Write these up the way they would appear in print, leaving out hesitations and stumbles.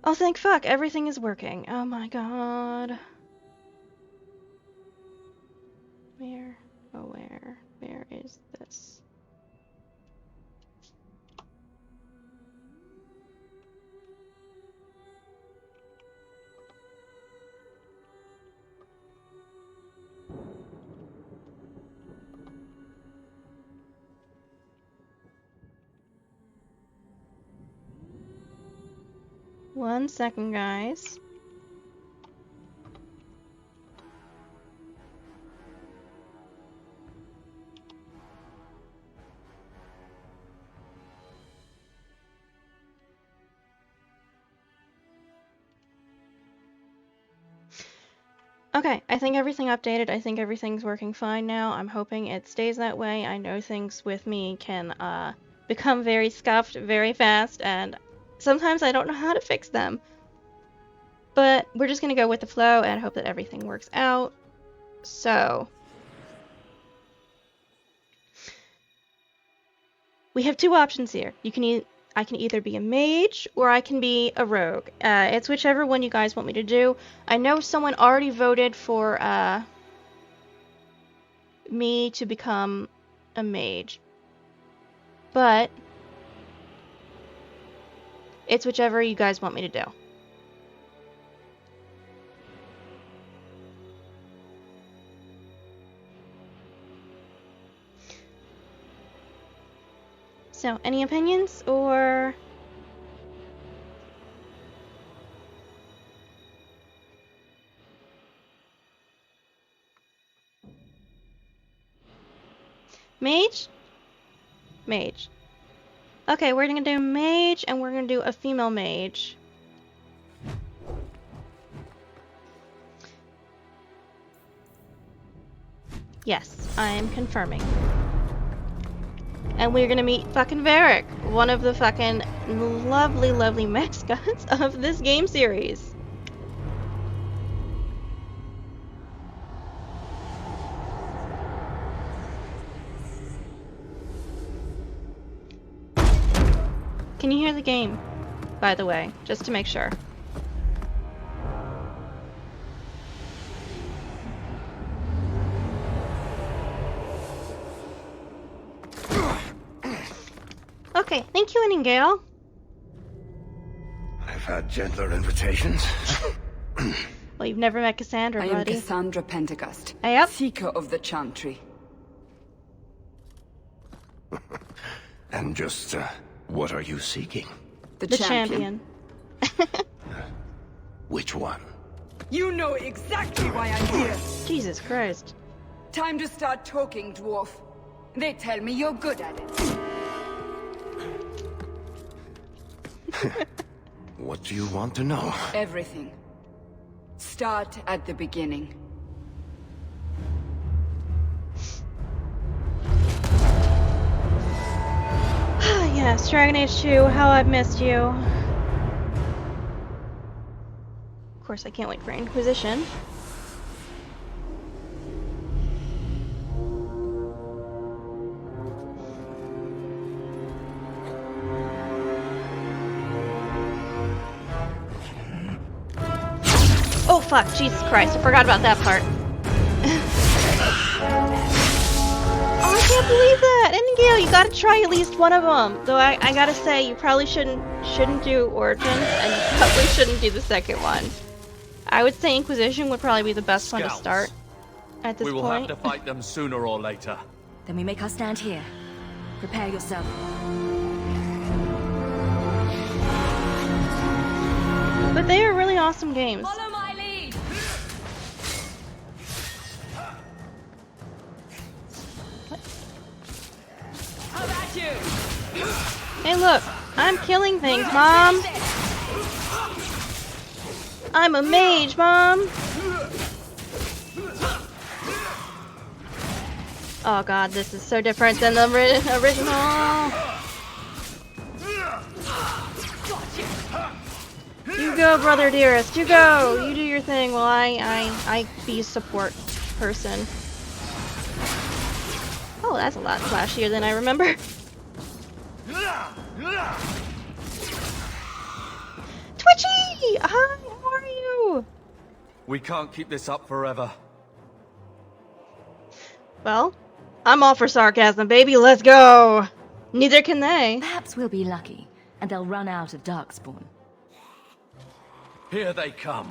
Oh, thank fuck, everything is working. Oh my god. Where is this? One second, guys. Okay, I think everything updated. I think everything's working fine now. I'm hoping it stays that way. I know things with me can become very scuffed very fast, and sometimes I don't know how to fix them. But we're just gonna go with the flow and hope that everything works out. So, we have two options here. I can either be a mage or I can be a rogue. It's whichever one you guys want me to do. I know someone already voted for me to become a mage, but it's whichever you guys want me to do. So, any opinions or... Mage? Mage. Okay, we're gonna do mage and we're gonna do a female mage. Yes, I am confirming. And we're gonna meet fucking Verric, one of the fucking lovely, lovely mascots of this game series. Can you hear the game, by the way, just to make sure? Okay, thank you, Nightingale. I've had gentler invitations. Well, you've never met Cassandra, buddy. I am Cassandra Pentecost, Yep. Seeker of the Chantry. And just, what are you seeking? The champion. Which one? You know exactly why I'm here. Jesus Christ. Time to start talking, dwarf. They tell me you're good at it. What do you want to know? Everything. Start at the beginning. Yes, Dragon Age 2, how I've missed you. Of course, I can't wait for Inquisition. Oh fuck, Jesus Christ, I forgot about that part. Oh, I can't believe that! Nightingale, you gotta try at least one of them. Though I gotta say, you probably shouldn't do Origins, and you probably shouldn't do the second one. I would say Inquisition would probably be the best one to start at this point. We will have to fight them sooner or later. Then we make our stand here. Prepare yourself. But they are really awesome games. Follow my lead! How about you? Hey look, I'm killing things, Mom! I'm a mage, Mom! Oh god, this is so different than the original! You go, brother dearest, you go! You do your thing while I be a support person. Oh, that's a lot flashier than I remember. Twitchy! Hi, how are you? We can't keep this up forever. Well, I'm all for sarcasm, baby. Let's go. Neither can they. Perhaps we'll be lucky, and they'll run out of Darkspawn. Here they come.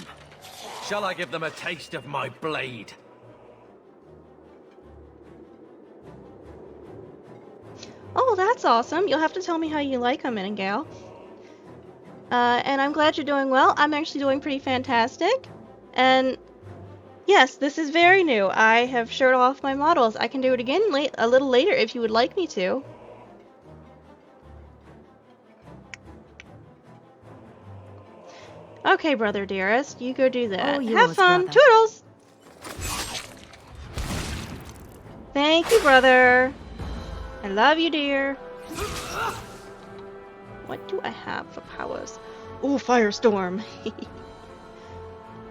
Shall I give them a taste of my blade? Oh, that's awesome. You'll have to tell me how you like them, Miningale. And I'm glad you're doing well. I'm actually doing pretty fantastic. And yes, this is very new. I have showed off my models. I can do it again a little later if you would like me to. Okay, brother dearest, you go do that. All Have yours, fun. brother. Toodles! Thank you, brother. I love you, dear. What do I have for powers? Ooh, firestorm.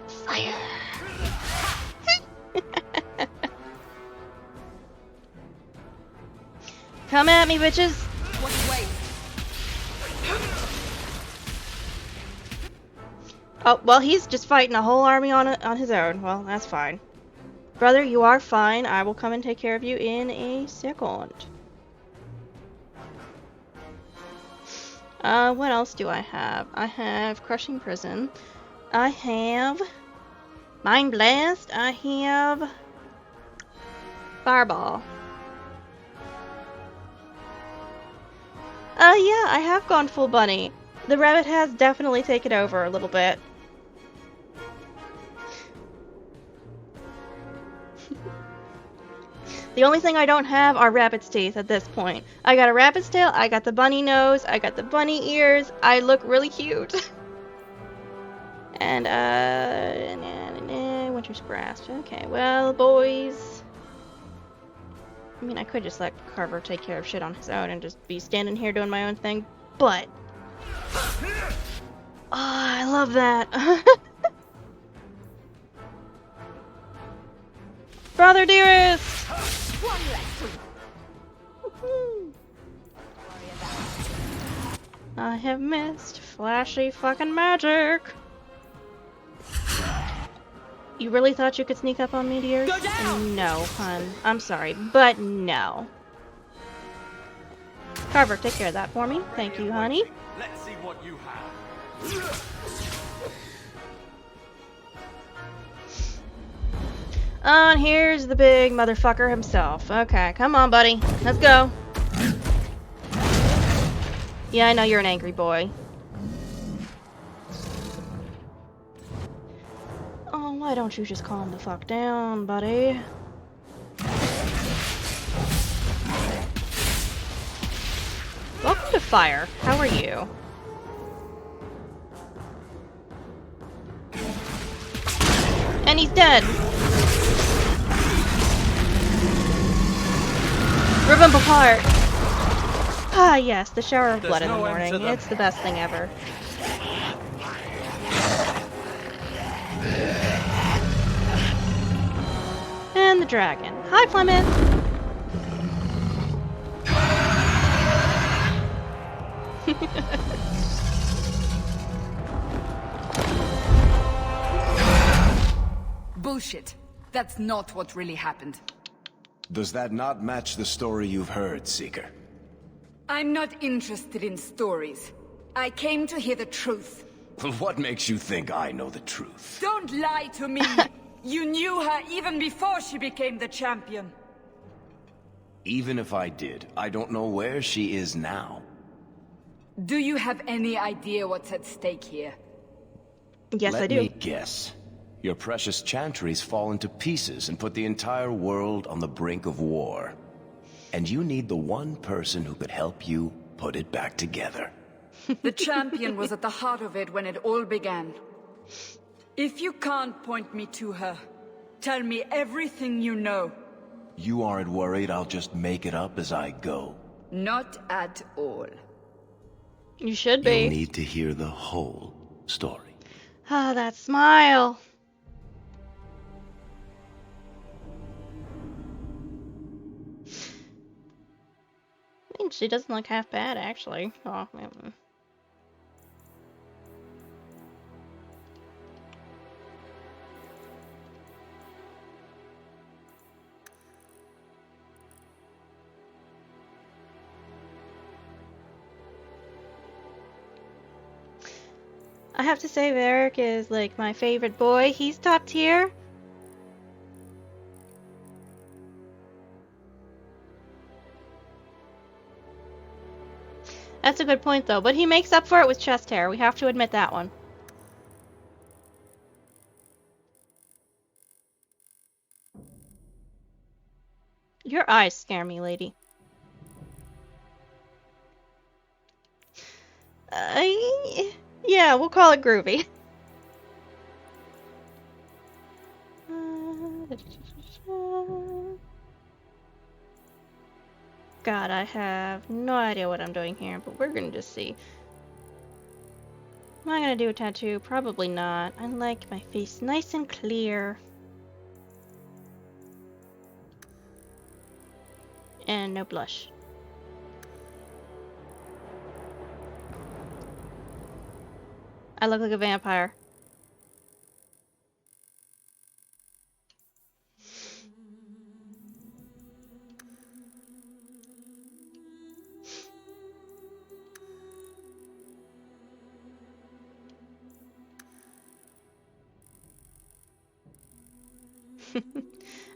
Fire. Come at me, bitches. Wait. Oh, well, he's just fighting a whole army on his own. Well, that's fine. Brother, you are fine. I will come and take care of you in a second. What else do I have? I have Crushing Prison. I have Mind Blast. I have Fireball. Yeah, I have gone full bunny. The rabbit has definitely taken over a little bit. The only thing I don't have are rabbit's teeth at this point. I got a rabbit's tail, I got the bunny nose, I got the bunny ears. I look really cute. And, Winter's Grasp. Okay, well, boys. I mean, I could just let Carver take care of shit on his own and just be standing here doing my own thing, but... Oh, I love that. Brother dearest! I have missed flashy fucking magic. You really thought you could sneak up on me, dear? Go down! No, hun. I'm sorry, but no. Carver, take care of that for me. Thank you, honey. Let's see what you have. And here's the big motherfucker himself. Okay, come on, buddy. Let's go. Yeah, I know you're an angry boy. Oh, why don't you just calm the fuck down, buddy? Welcome to fire. How are you? And he's dead. Rip him apart. Ah, yes, the shower of blood in the no end morning. to them. It's the best thing ever. And the dragon. Hi, Plymouth. Bullshit. That's not what really happened. Does that not match the story you've heard, Seeker? I'm not interested in stories. I came to hear the truth. What makes you think I know the truth? Don't lie to me! You knew her even before she became the champion. Even if I did, I don't know where she is now. Do you have any idea what's at stake here? Yes, I Let do. me guess. Your precious chantry's fallen to pieces and put the entire world on the brink of war. And you need the one person who could help you put it back together. The champion was at the heart of it when it all began. If you can't point me to her, tell me everything you know. You aren't worried I'll just make it up as I go? Not at all. You should You'll be. need to hear the whole story. Ah, that smile. I mean, she doesn't look half bad, actually. Oh, man. I have to say Verric is like my favorite boy. He's top tier. That's a good point though, but he makes up for it with chest hair. We have to admit that one. Your eyes scare me, lady. Yeah, we'll call it groovy. God, I have no idea what I'm doing here, but we're gonna just see. Am I gonna do a tattoo? Probably not. I like my face nice and clear. And no blush. I look like a vampire.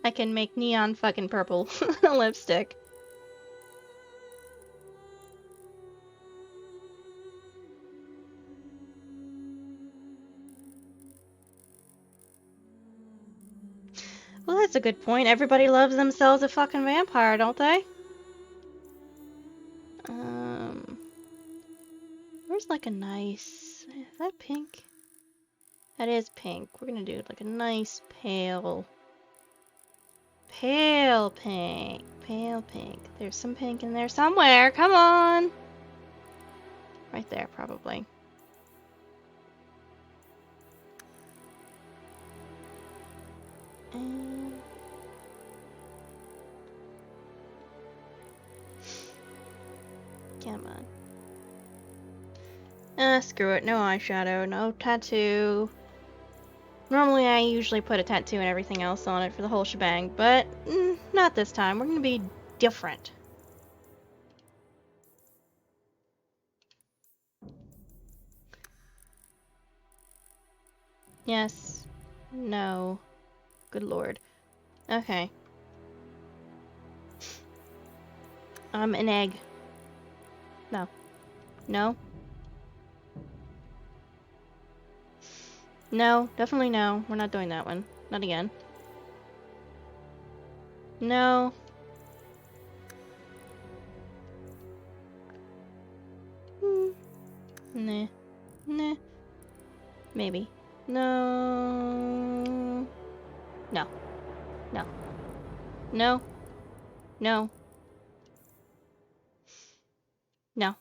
I can make neon fucking purple lipstick. Well, that's a good point. Everybody loves themselves a fucking vampire, don't they? Where's like a nice... Is that pink? That is pink. We're gonna do like a nice pale pink. Pale pink. There's some pink in there somewhere. Come on! Right there, probably. And... Come on. Screw it. No eyeshadow, no tattoo. Normally I usually put a tattoo and everything else on it for the whole shebang, but not this time. We're gonna be different. Yes. No. Good lord. Okay. An egg. No. No. No, definitely no. We're not doing that one. Not again. No. Nah. Nah. Maybe. No. No. No. No. No. No.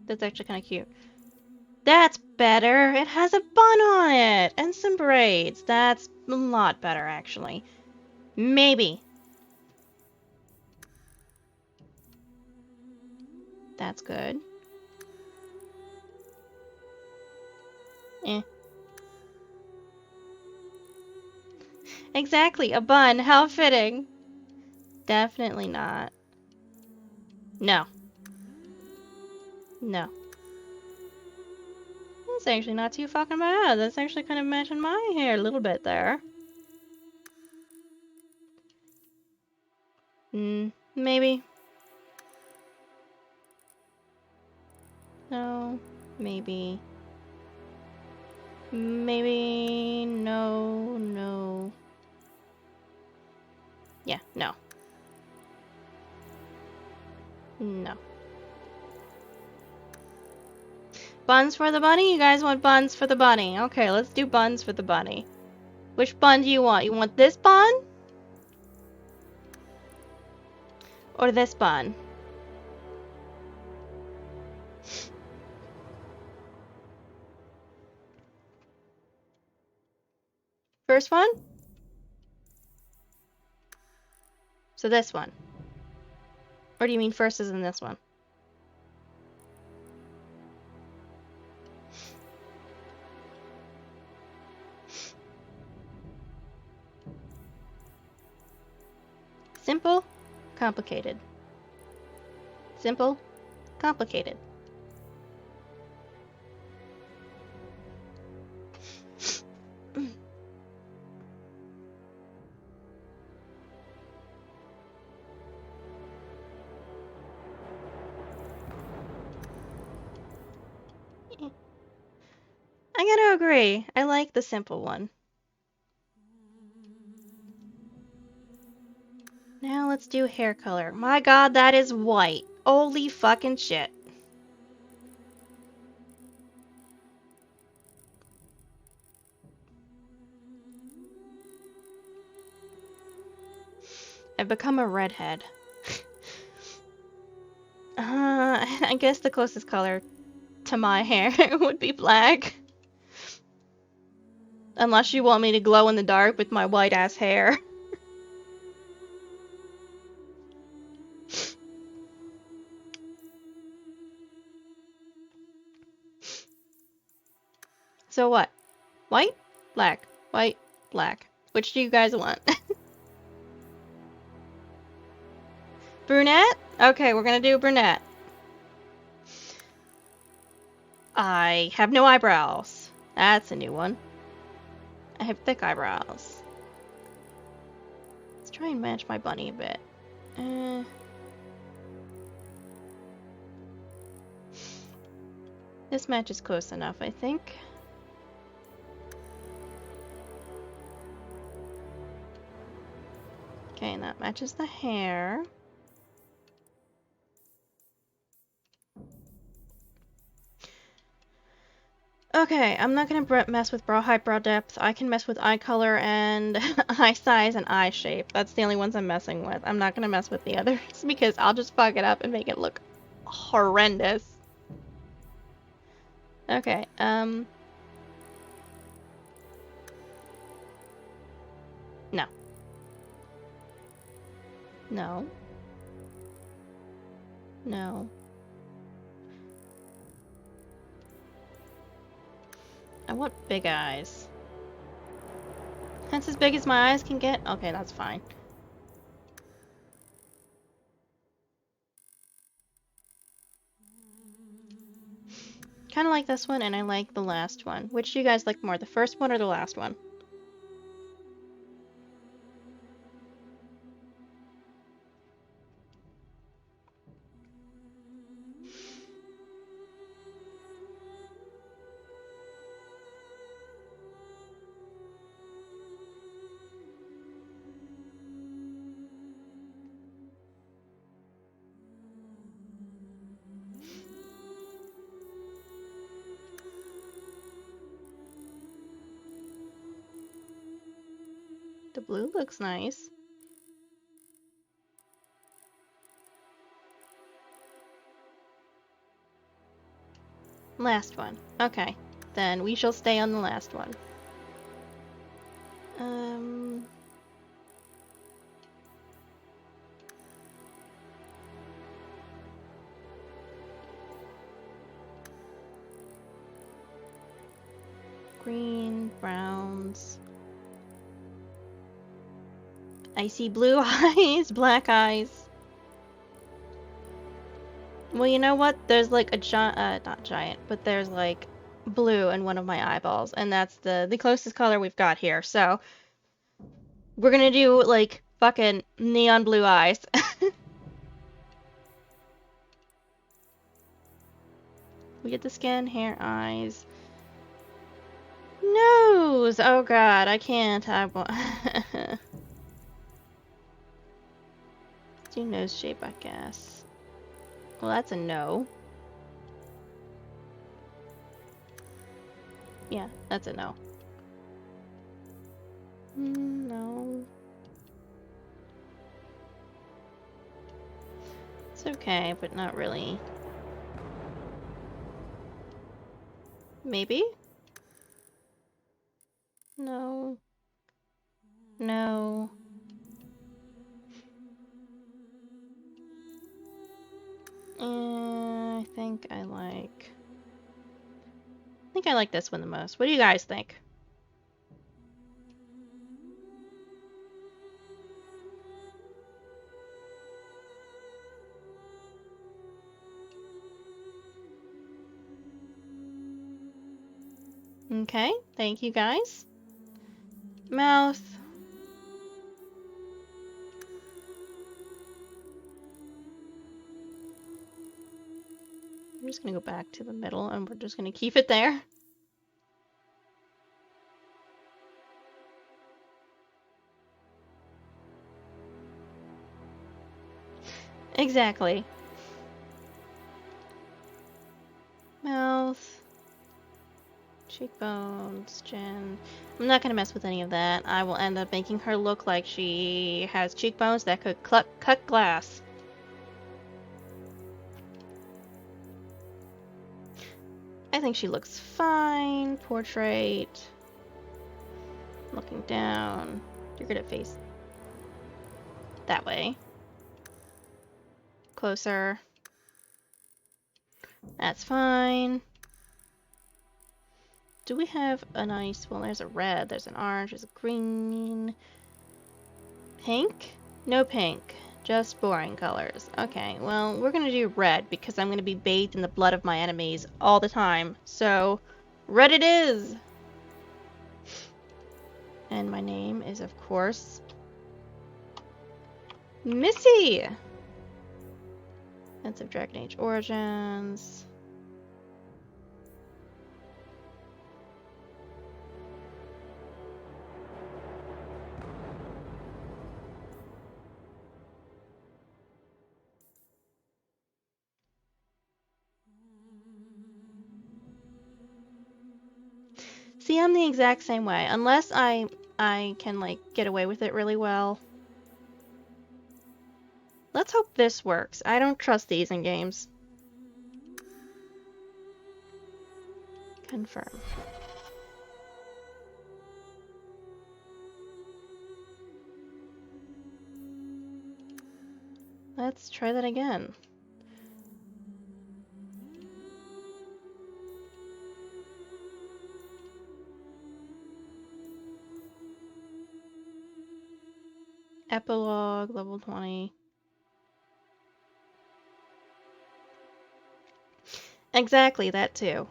That's actually kind of cute. That's better. It has a bun on it and some braids. That's a lot better, actually. Maybe. That's good. Eh. Exactly, a bun. How fitting. Definitely not. No. No. That's actually not too fucking bad. That's actually kind of matching my hair a little bit there. Maybe. No. Maybe. Maybe. No. No. Yeah, no. No. Buns for the bunny? You guys want buns for the bunny. Okay, let's do buns for the bunny. Which bun do you want? You want this bun? Or this bun? First one? So this one. Or do you mean first is in this one? Simple, complicated. Simple, complicated. agree. I like the simple one. Now let's do hair color. My god, that is white. Holy fucking shit. I've become a redhead. I guess the closest color to my hair would be black. Unless you want me to glow in the dark with my white ass hair. So what? White? Black. White? Black. Which do you guys want? Brunette? Okay, we're gonna do brunette. I have no eyebrows. That's a new one. I have thick eyebrows. Let's try and match my bunny a bit. This matches close enough, I think. Okay, and that matches the hair. Okay, I'm not gonna mess with brow height, brow depth. I can mess with eye color and eye size and eye shape. That's the only ones I'm messing with. I'm not gonna mess with the others because I'll just fuck it up and make it look horrendous. Okay, no. No. No. I want big eyes. That's as big as my eyes can get? Okay, that's fine. Kind of like this one, and I like the last one. Which do you guys like more, the first one or the last one? The blue looks nice. Last one. Okay. Then we shall stay on the last one. Green, browns. I see blue eyes, black eyes. Well, you know what? There's like a giant, not giant, but there's like blue in one of my eyeballs, and that's the closest color we've got here. So we're gonna do like fucking neon blue eyes. We get the skin, hair, eyes, nose. Oh god, I can't. I won't. Do nose shape, I guess. Well, that's a no. Yeah, that's a no. No. It's okay, but not really. Maybe? No. No. I think I like this one the most. What do you guys think? Okay, thank you guys. Mouth. I'm just gonna go back to the middle and we're just gonna keep it there. Exactly. Mouth, cheekbones, chin. I'm not gonna mess with any of that. I will end up making her look like she has cheekbones that could cut glass. I think she looks fine. Portrait. Looking down. You're good at face. That way. Closer. That's fine. Do we have a nice... Well, there's a red, there's an orange, there's a green... Pink? No pink. Just boring colors. Okay, well, we're gonna do red because I'm gonna be bathed in the blood of my enemies all the time. So, red it is! And my name is, of course... Missy! That's of Dragon Age Origins... See, I'm the exact same way. Unless I can, like, get away with it really well. Let's hope this works. I don't trust these in games. Confirm. Let's try that again. Epilogue, level 20. Exactly, that too.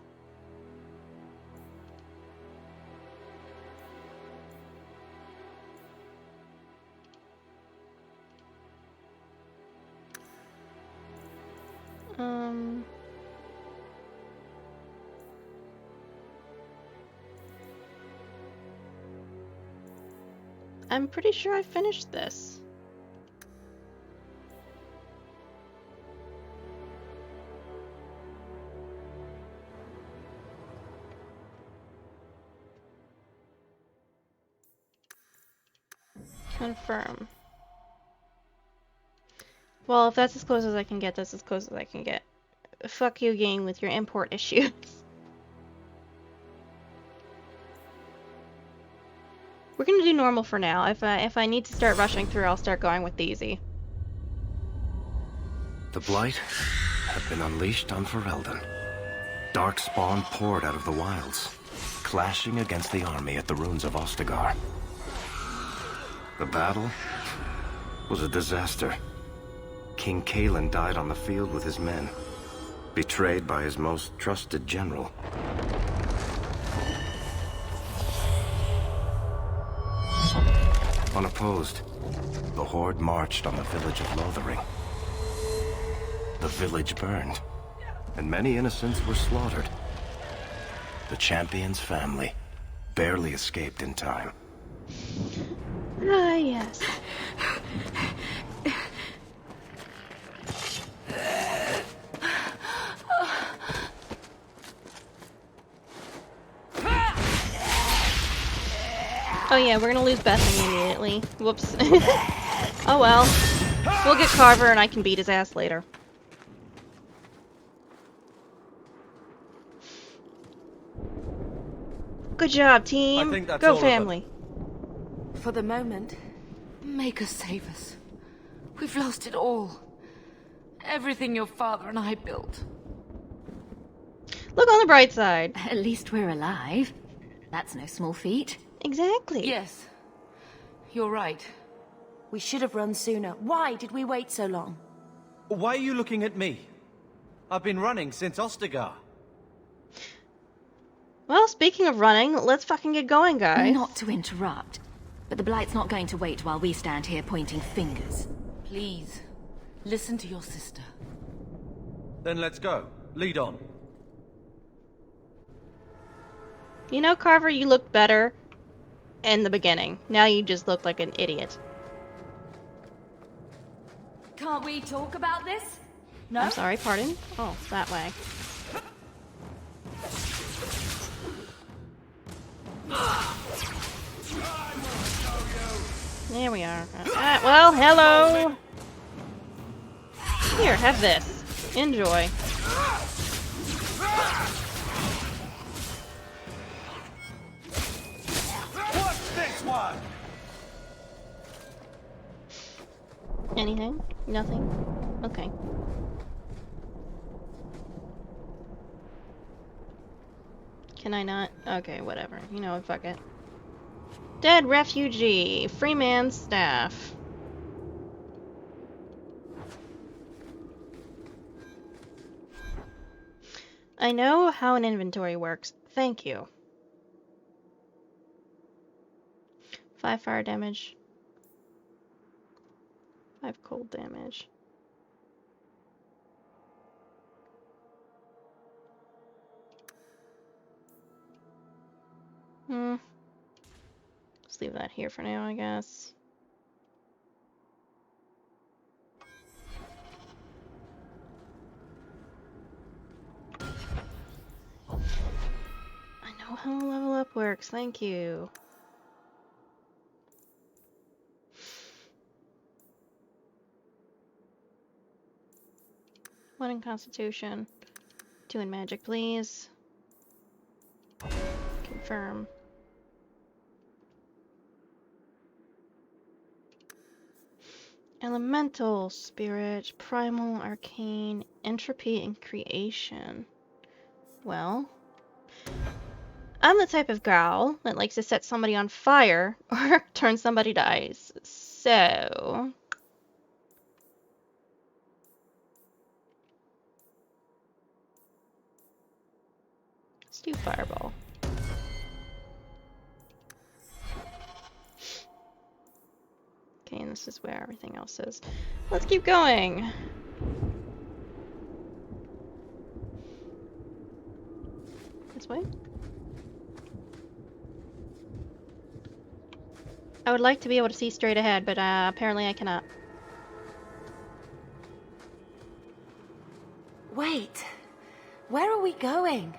I'm pretty sure I finished this. Confirm. Well, if that's as close as I can get, that's as close as I can get. Fuck you, game, with your import issues. We're gonna do normal for now. If I need to start rushing through, I'll start going with the easy. The Blight had been unleashed on Ferelden. Darkspawn poured out of the wilds, clashing against the army at the ruins of Ostagar. The battle was a disaster. King Cailan died on the field with his men, betrayed by his most trusted general. Unopposed, the Horde marched on the village of Lothering. The village burned, and many innocents were slaughtered. The champion's family barely escaped in time. Ah, yes. Oh yeah, we're gonna lose Bethany immediately. Whoops. Oh well. We'll get Carver and I can beat his ass later. Good job, team. I think that's Go all of them. family. For the moment, make us save us. We've lost it all. Everything your father and I built. Look on the bright side. At least we're alive. That's no small feat. Exactly. Yes. You're right. We should have run sooner. Why did we wait so long? Why are you looking at me? I've been running since Ostagar. Well, speaking of running, let's fucking get going, guys. Not to interrupt, but the Blight's not going to wait while we stand here pointing fingers. Please, listen to your sister. Then let's go. Lead on. You know, Carver, you looked better in the beginning. Now you just look like an idiot. Can't we talk about this? No? I'm sorry, pardon? Oh, that way. There we are. Well, hello! Here, have this. Enjoy. What's this one? Anything? Nothing? Okay. Can I not? Okay, whatever. You know what, fuck it. Dead refugee. Free man's staff. I know how an inventory works. Thank you. 5 fire damage. 5 cold damage. Let's leave that here for now, I guess. I know how level up works, thank you. One in Constitution. 2 in Magic, please. Confirm. Elemental, Spirit, Primal, Arcane, Entropy, and Creation. Well, I'm the type of gal that likes to set somebody on fire or turn somebody to ice. So... let's do Fireball. Okay, and this is where everything else is. Let's keep going! This way? I would like to be able to see straight ahead, but apparently I cannot. Wait. Where are we going?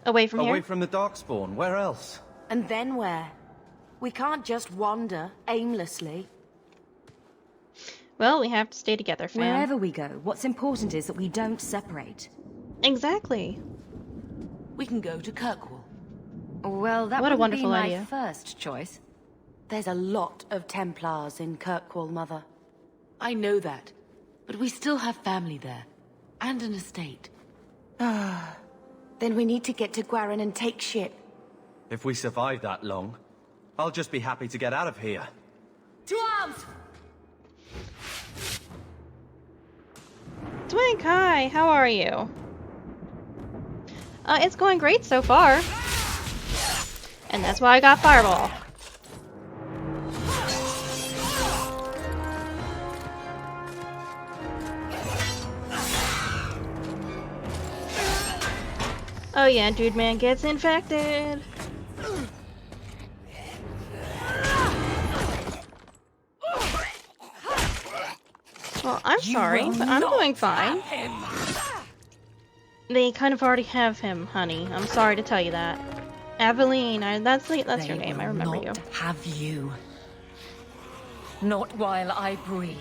Away from here? Away from the Darkspawn. Where else? And then where? We can't just wander aimlessly. Well, we have to stay together, fam. Wherever we go, what's important is that we don't separate. Exactly. We can go to Kirkwall. Well, that What a wouldn't be wonderful my idea. first choice. There's a lot of Templars in Kirkwall, Mother. I know that. But we still have family there. And an estate. Then we need to get to Gwarin and take ship. If we survive that long, I'll just be happy to get out of here. To arms! Twink, hi, how are you? It's going great so far. And that's why I got Fireball. Oh yeah, dude man gets infected. Well, I'm sorry, but I'm doing fine. They kind of already have him, honey. I'm sorry to tell you that. Aveline, that's your name. I remember you. Have you? Not while I breathe.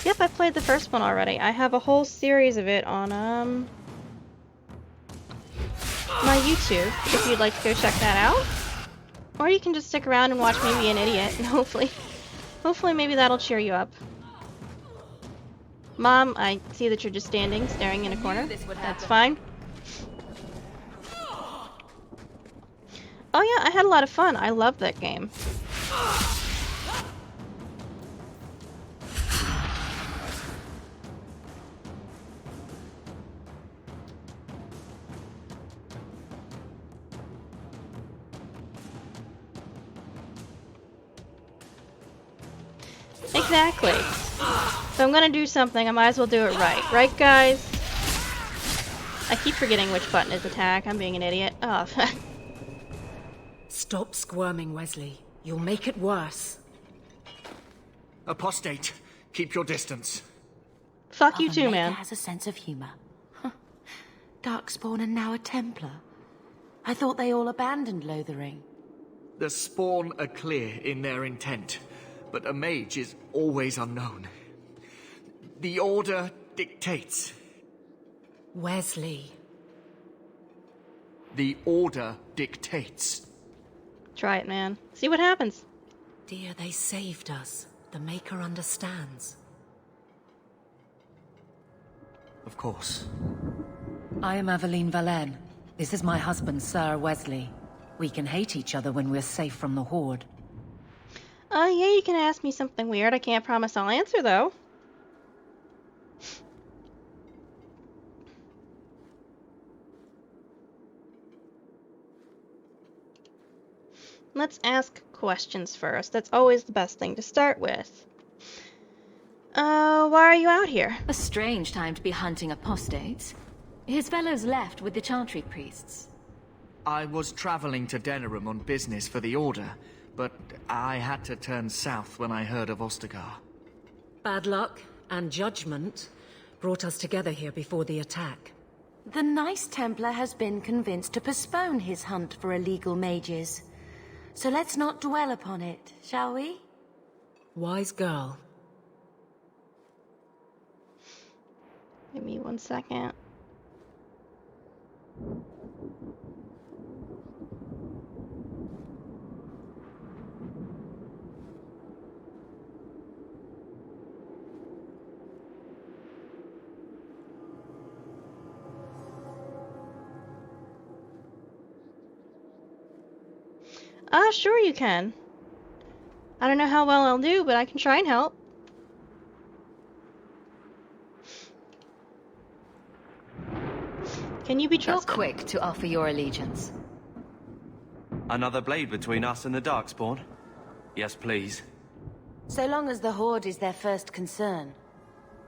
Yep, I played the first one already. I have a whole series of it on my YouTube, if you'd like to go check that out. Or you can just stick around and watch me be an idiot, and hopefully maybe that'll cheer you up. Mom, I see that you're just staring in a corner. That's fine. Oh yeah, I had a lot of fun. I loved that game. Exactly. If I'm gonna do something, I might as well do it right. Right, guys? I keep forgetting which button is attack. I'm being an idiot. Oh. Stop squirming, Wesley. You'll make it worse. Apostate, keep your distance. Fuck you Mother too, Maker man. has a sense of humor. Darkspawn and now a Templar. I thought they all abandoned Lothering. The Spawn are clear in their intent, but a mage is always unknown. The Order dictates. Wesley. The Order dictates. Try it, man. See what happens. Dear, they saved us. The Maker understands. Of course. I am Aveline Valenne. This is my husband, Sir Wesley. We can hate each other when we're safe from the Horde. Yeah, you can ask me something weird. I can't promise I'll answer, though. Let's ask questions first. That's always the best thing to start with. Why are you out here? A strange time to be hunting apostates. His fellows left with the Chantry priests. I was traveling to Denerim on business for the Order, but I had to turn south when I heard of Ostagar. Bad luck and judgment brought us together here before the attack. The nice Templar has been convinced to postpone his hunt for illegal mages. So let's not dwell upon it, shall we? Wise girl. Give me 1 second. Sure you can. I don't know how well I'll do, but I can try and help. Can you be You're trusted? quick to offer your allegiance. Another blade between us and the Darkspawn? Yes, please. So long as the Horde is their first concern.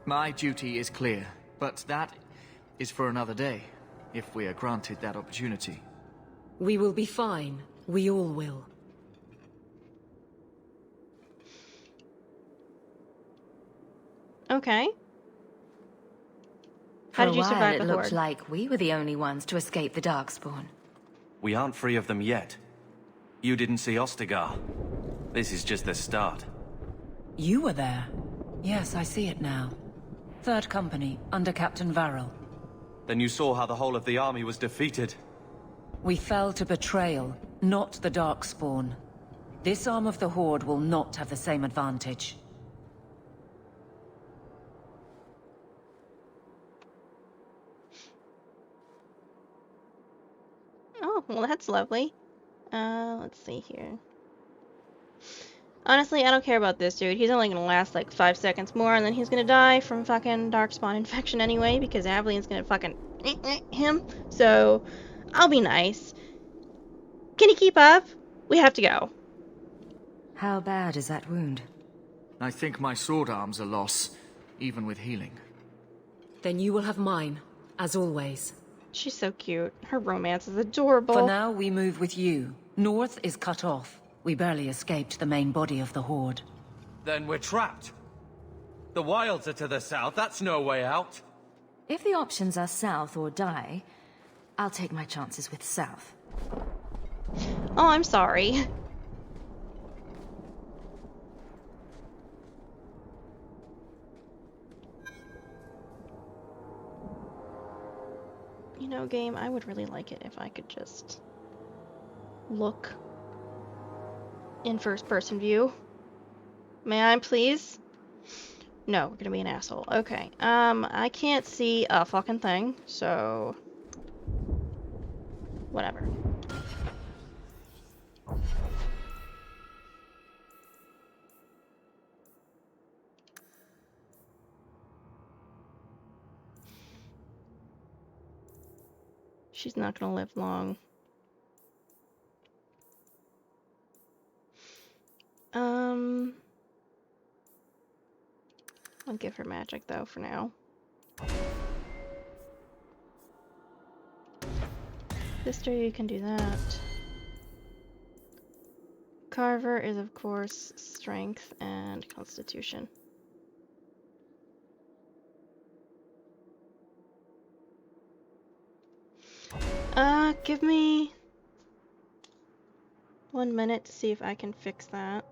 My duty is clear, but that is for another day, if we are granted that opportunity. We will be fine. We all will. Okay. For How did you a while, survive it the looked Horde? like we were the only ones to escape the Darkspawn. We aren't free of them yet. You didn't see Ostagar. This is just the start. You were there. Yes, I see it now. Third Company, under Captain Varel. Then you saw how the whole of the army was defeated. We fell to betrayal, not the Darkspawn. This arm of the Horde will not have the same advantage. Oh, well, that's lovely. Let's see here. Honestly, I don't care about this dude. He's only gonna last like 5 seconds more, and then he's gonna die from fucking Darkspawn infection anyway, because Aveline's gonna fucking him. So, I'll be nice. Can you keep up? We have to go. How bad is that wound? I think my sword arm's a loss, even with healing. Then you will have mine, as always. She's so cute. Her romance is adorable. For now, we move with you. North is cut off. We barely escaped the main body of the Horde. Then we're trapped. The wilds are to the south, that's no way out. If the options are south or die, I'll take my chances with south. Oh, I'm sorry. You know, game, I would really like it if I could just look in first-person view. May I, please? No, we're gonna be an asshole. Okay, I can't see a fucking thing, so... whatever. She's not gonna live long. I'll give her magic though for now. Sister, you can do that. Carver is of course strength and constitution. Give me 1 minute to see if I can fix that.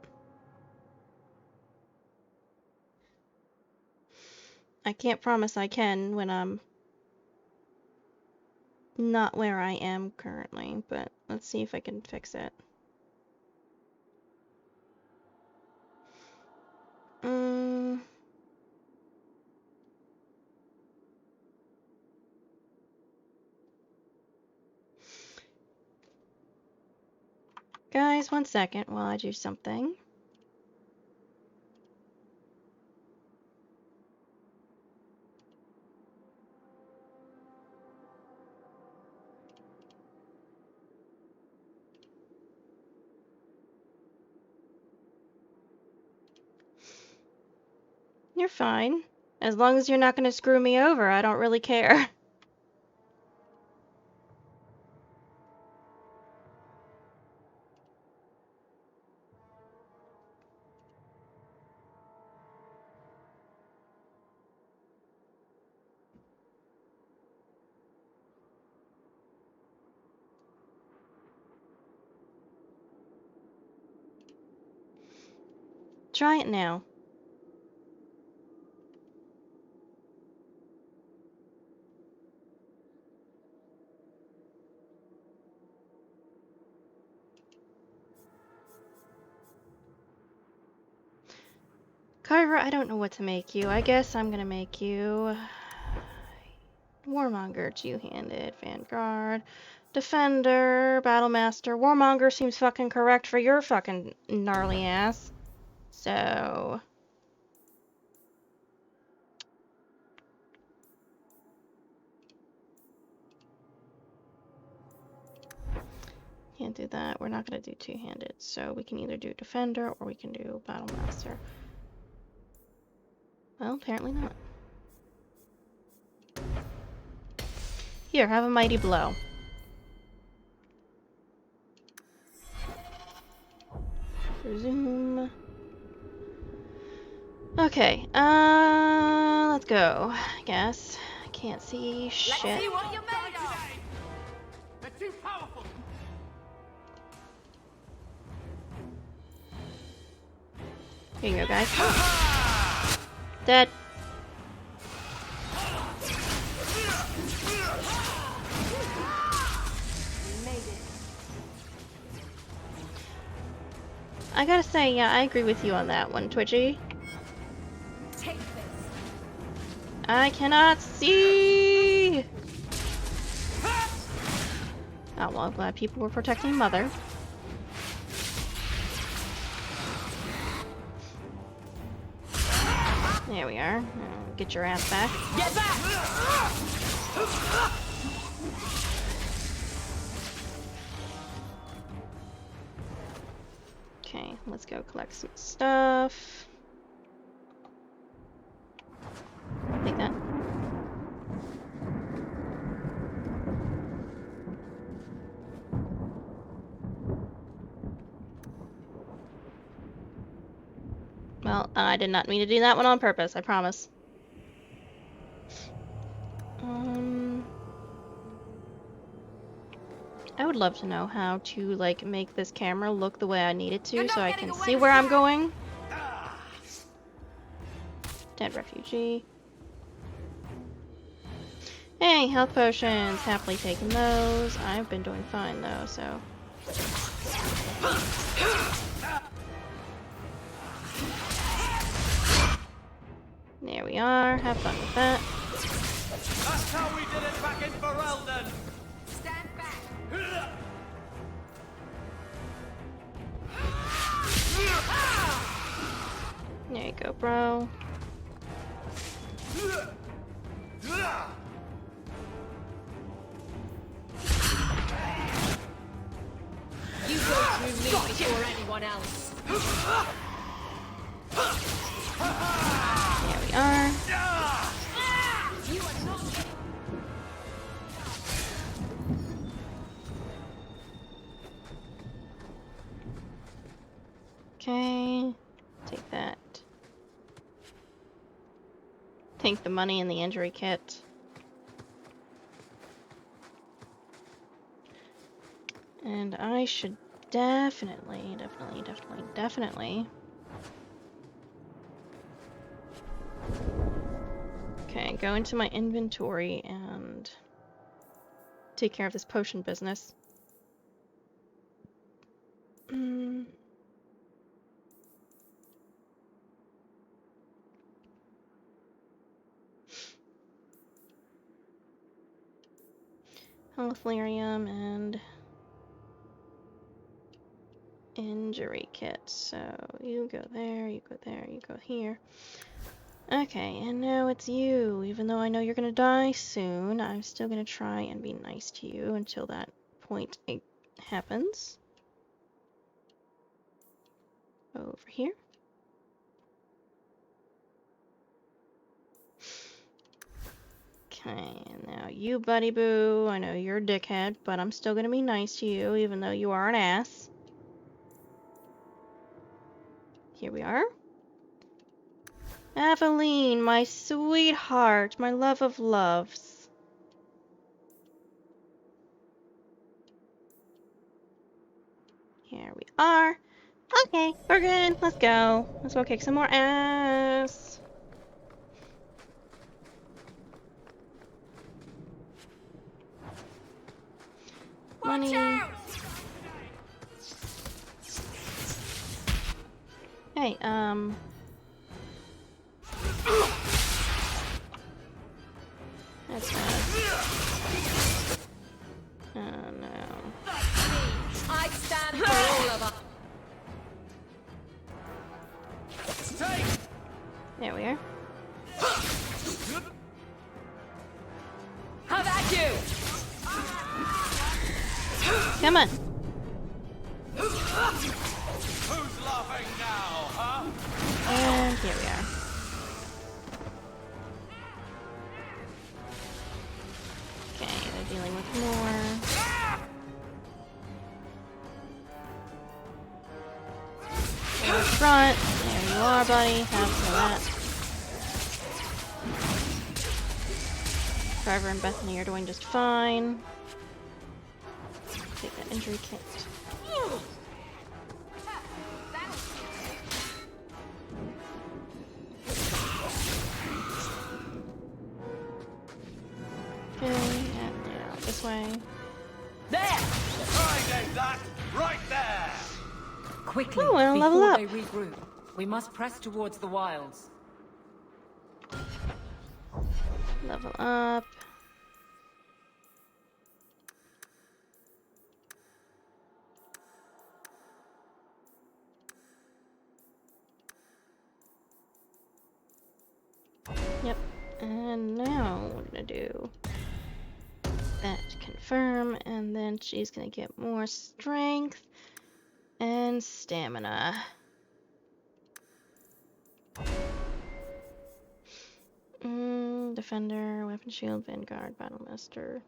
I can't promise I can when I'm not where I am currently, but let's see if I can fix it. Guys, 1 second while I do something. You're fine. As long as you're not going to screw me over, I don't really care. Try it now. Carver, I don't know what to make you. I guess I'm gonna make you Warmonger, two-handed, Vanguard, Defender, Battlemaster. Warmonger seems fucking correct for your fucking gnarly ass. So... can't do that. We're not gonna do two-handed. So we can either do Defender or we can do Battlemaster. Well, apparently not. Here, have a mighty blow. Resume. Okay, let's go, I guess. I can't see shit. Let's see what you're made of. They're too powerful. Here you go, guys. Dead. I gotta say, yeah, I agree with you on that one, Twitchy. Take this. I cannot see! Oh, well, I'm glad people were protecting Mother. There we are. Get your ass back. Get back! Okay, let's go collect some stuff. Take that. Well, I did not mean to do that one on purpose, I promise. I would love to know how to, like, make this camera look the way I need it to so I can see where I'm going. Dead refugee. Hey, health potions. Happily taking those. I've been doing fine, though, so... there we are. Have fun with that. That's how we did it back in Ferelden. Stand back. There you go, bro. You go through me before anyone else. There we are. Okay. Take that. Take the money in the injury kit. And I should definitely. Okay, go into my inventory and take care of this potion business. Health lyrium and injury kit. So you go there, you go there, you go here. Okay, and now it's you. Even though I know you're gonna die soon, I'm still gonna try and be nice to you until that point it happens. Over here. Okay, now you, Buddy Boo. I know you're a dickhead, but I'm still gonna be nice to you, even though you are an ass. Here we are. Aveline, my sweetheart, my love of loves. Here we are. Okay, we're good. Let's go. Let's go kick some more ass. Money. Hey, that's bad. Oh no. I stand for all of us. There we are. Have at you! Come on. Who's laughing now, huh? And here we are. Okay, they're dealing with more. Go to the front. There you are, buddy. Have some of that. Trevor and Bethany are doing just fine. Take that injury kit. Okay, and yeah, this way. There! I gave that right there! Quickly, Oh, and I'll level before up. they regroup, we must press towards the wilds. Level up. Yep. And now what I'm gonna do that confirm, and then she's gonna get more strength and stamina. Defender, weapon shield, vanguard, battlemaster.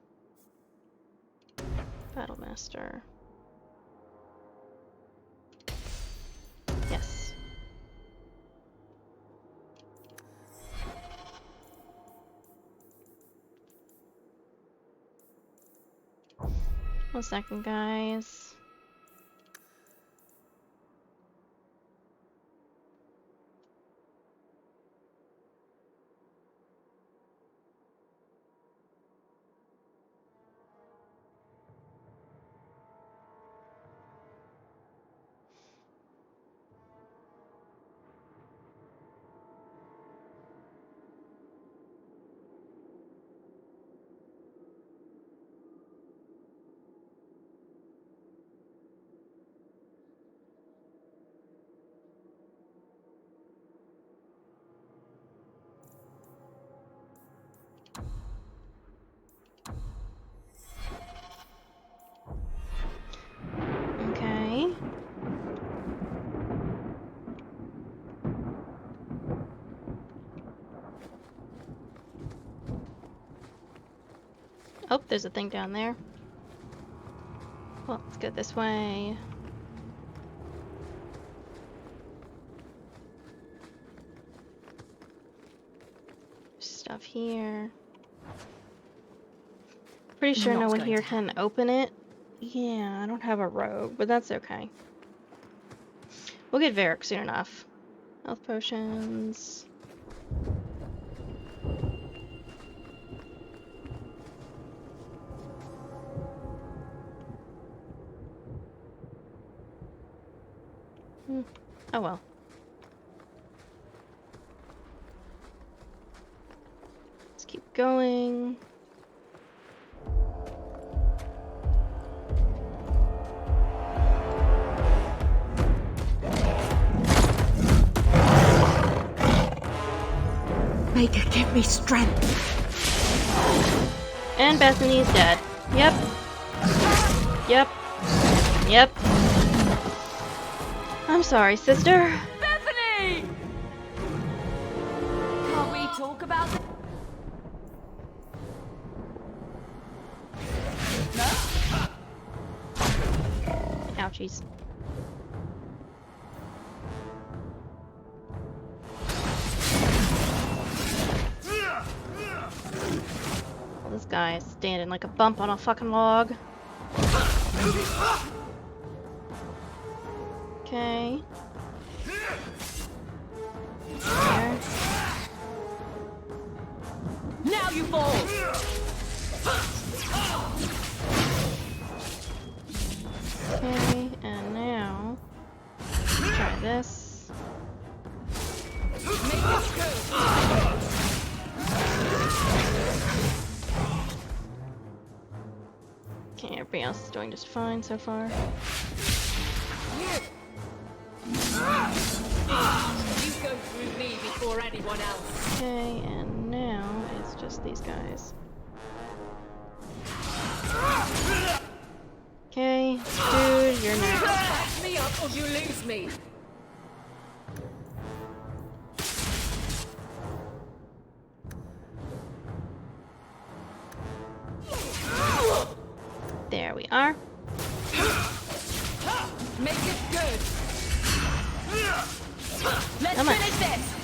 Battlemaster. Yes. One second, guys. Okay. Oh, there's a thing down there. Well, let's go this way. stuff here. Pretty sure no Not one going here to can open it. Yeah, I don't have a rogue, but that's okay. We'll get Verric soon enough. Health potions. Oh well. Let's keep going. Maker, give me strength. And Bethany's dead. Yep. Yep. Yep. I'm sorry, sister. Bethany! Can't we talk about it? Ouchies. Well, this guy is standing like a bump on a fucking log. Okay. There. Now you fall! Okay, and now try this. Okay, everybody else is doing just fine so far. You go through me before anyone else. Okay, and now it's just these guys. Okay, dude, you're next. Back me up or you lose me. There we are. Make it good. Let's Come on. finish this.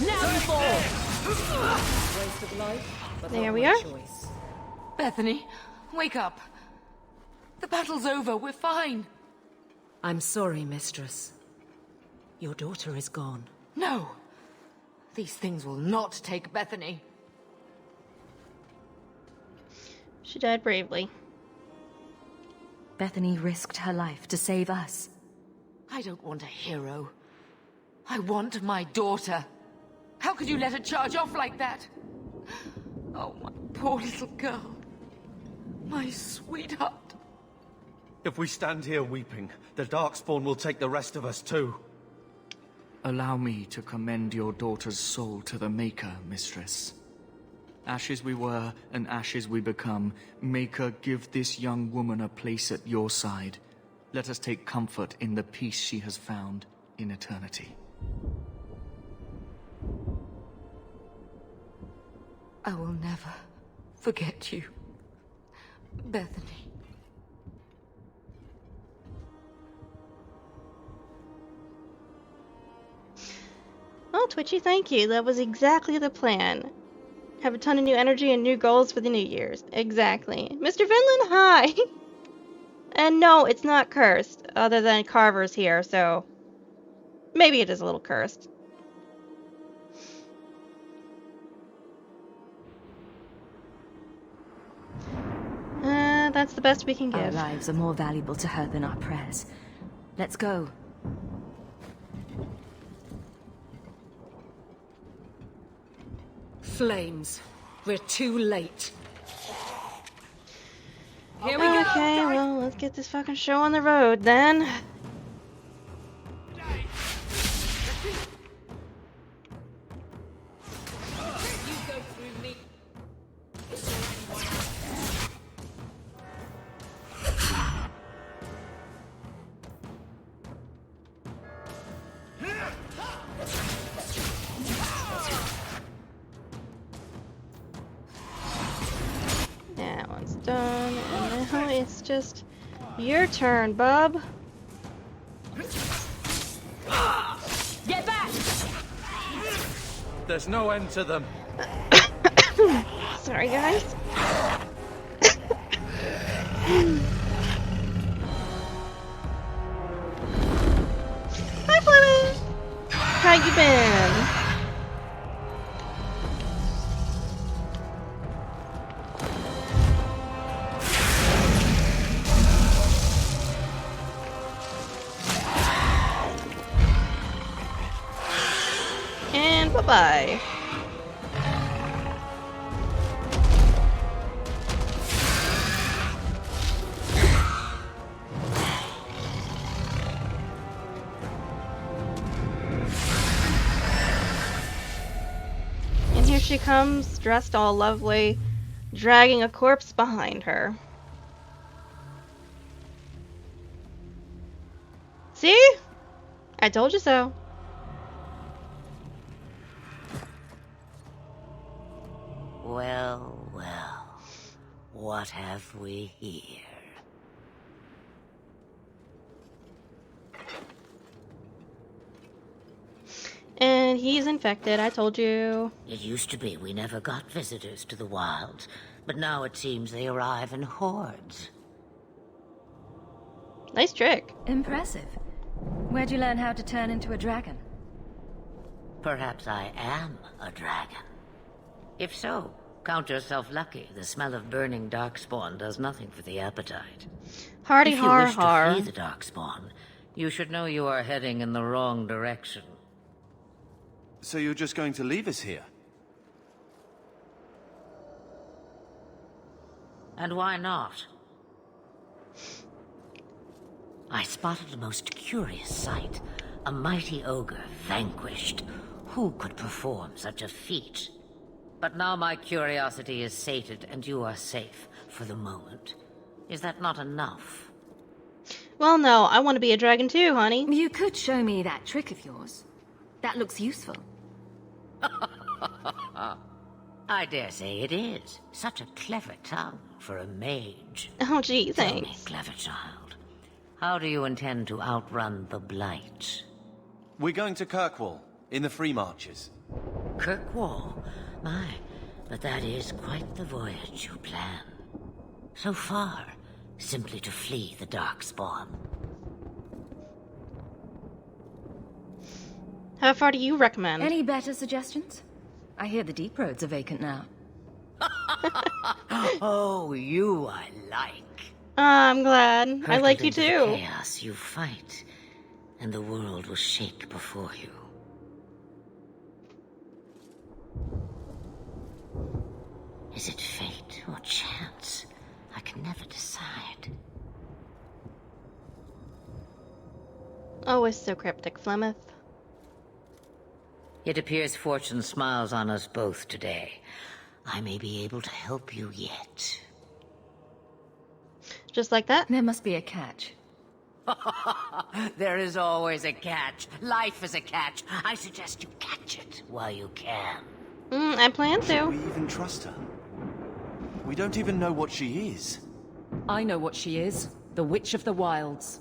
Now you fall. Waste of life, but There not we my are. choice. Bethany, wake up. The battle's over. We're fine. I'm sorry, mistress. Your daughter is gone. No. These things will not take Bethany. She died bravely. Bethany risked her life to save us. I don't want a hero. I want my daughter. How could you let her charge off like that? Oh, my poor little girl. My sweetheart. If we stand here weeping, the Darkspawn will take the rest of us too. Allow me to commend your daughter's soul to the Maker, mistress. Ashes we were, and ashes we become. Maker, give this young woman a place at your side. Let us take comfort in the peace she has found in eternity. I will never forget you, Bethany. Well, Twitchy, thank you. That was exactly the plan. Have a ton of new energy and new goals for the New Year's. Exactly. Mr. Vinland, hi! And no, it's not cursed, other than Carver's here, so maybe it is a little cursed. That's the best we can Our give. lives are more valuable to her than our prayers. Let's go. Flames. We're too late. Here we go. Okay, well, let's get this fucking show on the road then. You go through me. That one's done. it's just your turn, bub. Get back! There's no end to them. Sorry, guys. Hi, Fleming! How you been? And bye-bye. And here she comes, dressed all lovely, dragging a corpse behind her. See? I told you so. Well, well. What have we here? And he's infected, I told you. It used to be we never got visitors to the wilds, but now it seems they arrive in hordes. Nice trick. Impressive. Where'd you learn how to turn into a dragon? Perhaps I am a dragon. If so, count yourself lucky. The smell of burning darkspawn does nothing for the appetite. Hardy If you har wish to har. flee the darkspawn, you should know you are heading in the wrong direction. So you're just going to leave us here? And why not? I spotted a most curious sight. A mighty ogre vanquished. Who could perform such a feat? But now my curiosity is sated and you are safe for the moment. Is that not enough? Well, no, I want to be a dragon too, honey. You could show me that trick of yours. That looks useful. I dare say it is. Such a clever tongue for a mage. Oh, gee, Tell me, thanks. clever child, how do you intend to outrun the Blight? We're going to Kirkwall, in the Free Marches. Kirkwall? My, but that is quite the voyage you plan. So far, simply to flee the Darkspawn. How far do you recommend? Any better suggestions? I hear the deep roads are vacant now. Oh, you I like. I'm glad. I like you Hurtled into the too. chaos you fight, and the world will shake before you. Is it fate or chance? I can never decide. Always so cryptic, Flemeth. It appears fortune smiles on us both today. I may be able to help you yet. Just like that? There must be a catch. There is always a catch. Life is a catch. I suggest you catch it while you can. I plan Should to. we even trust her? We don't even know what she is. I know what she is. The Witch of the Wilds.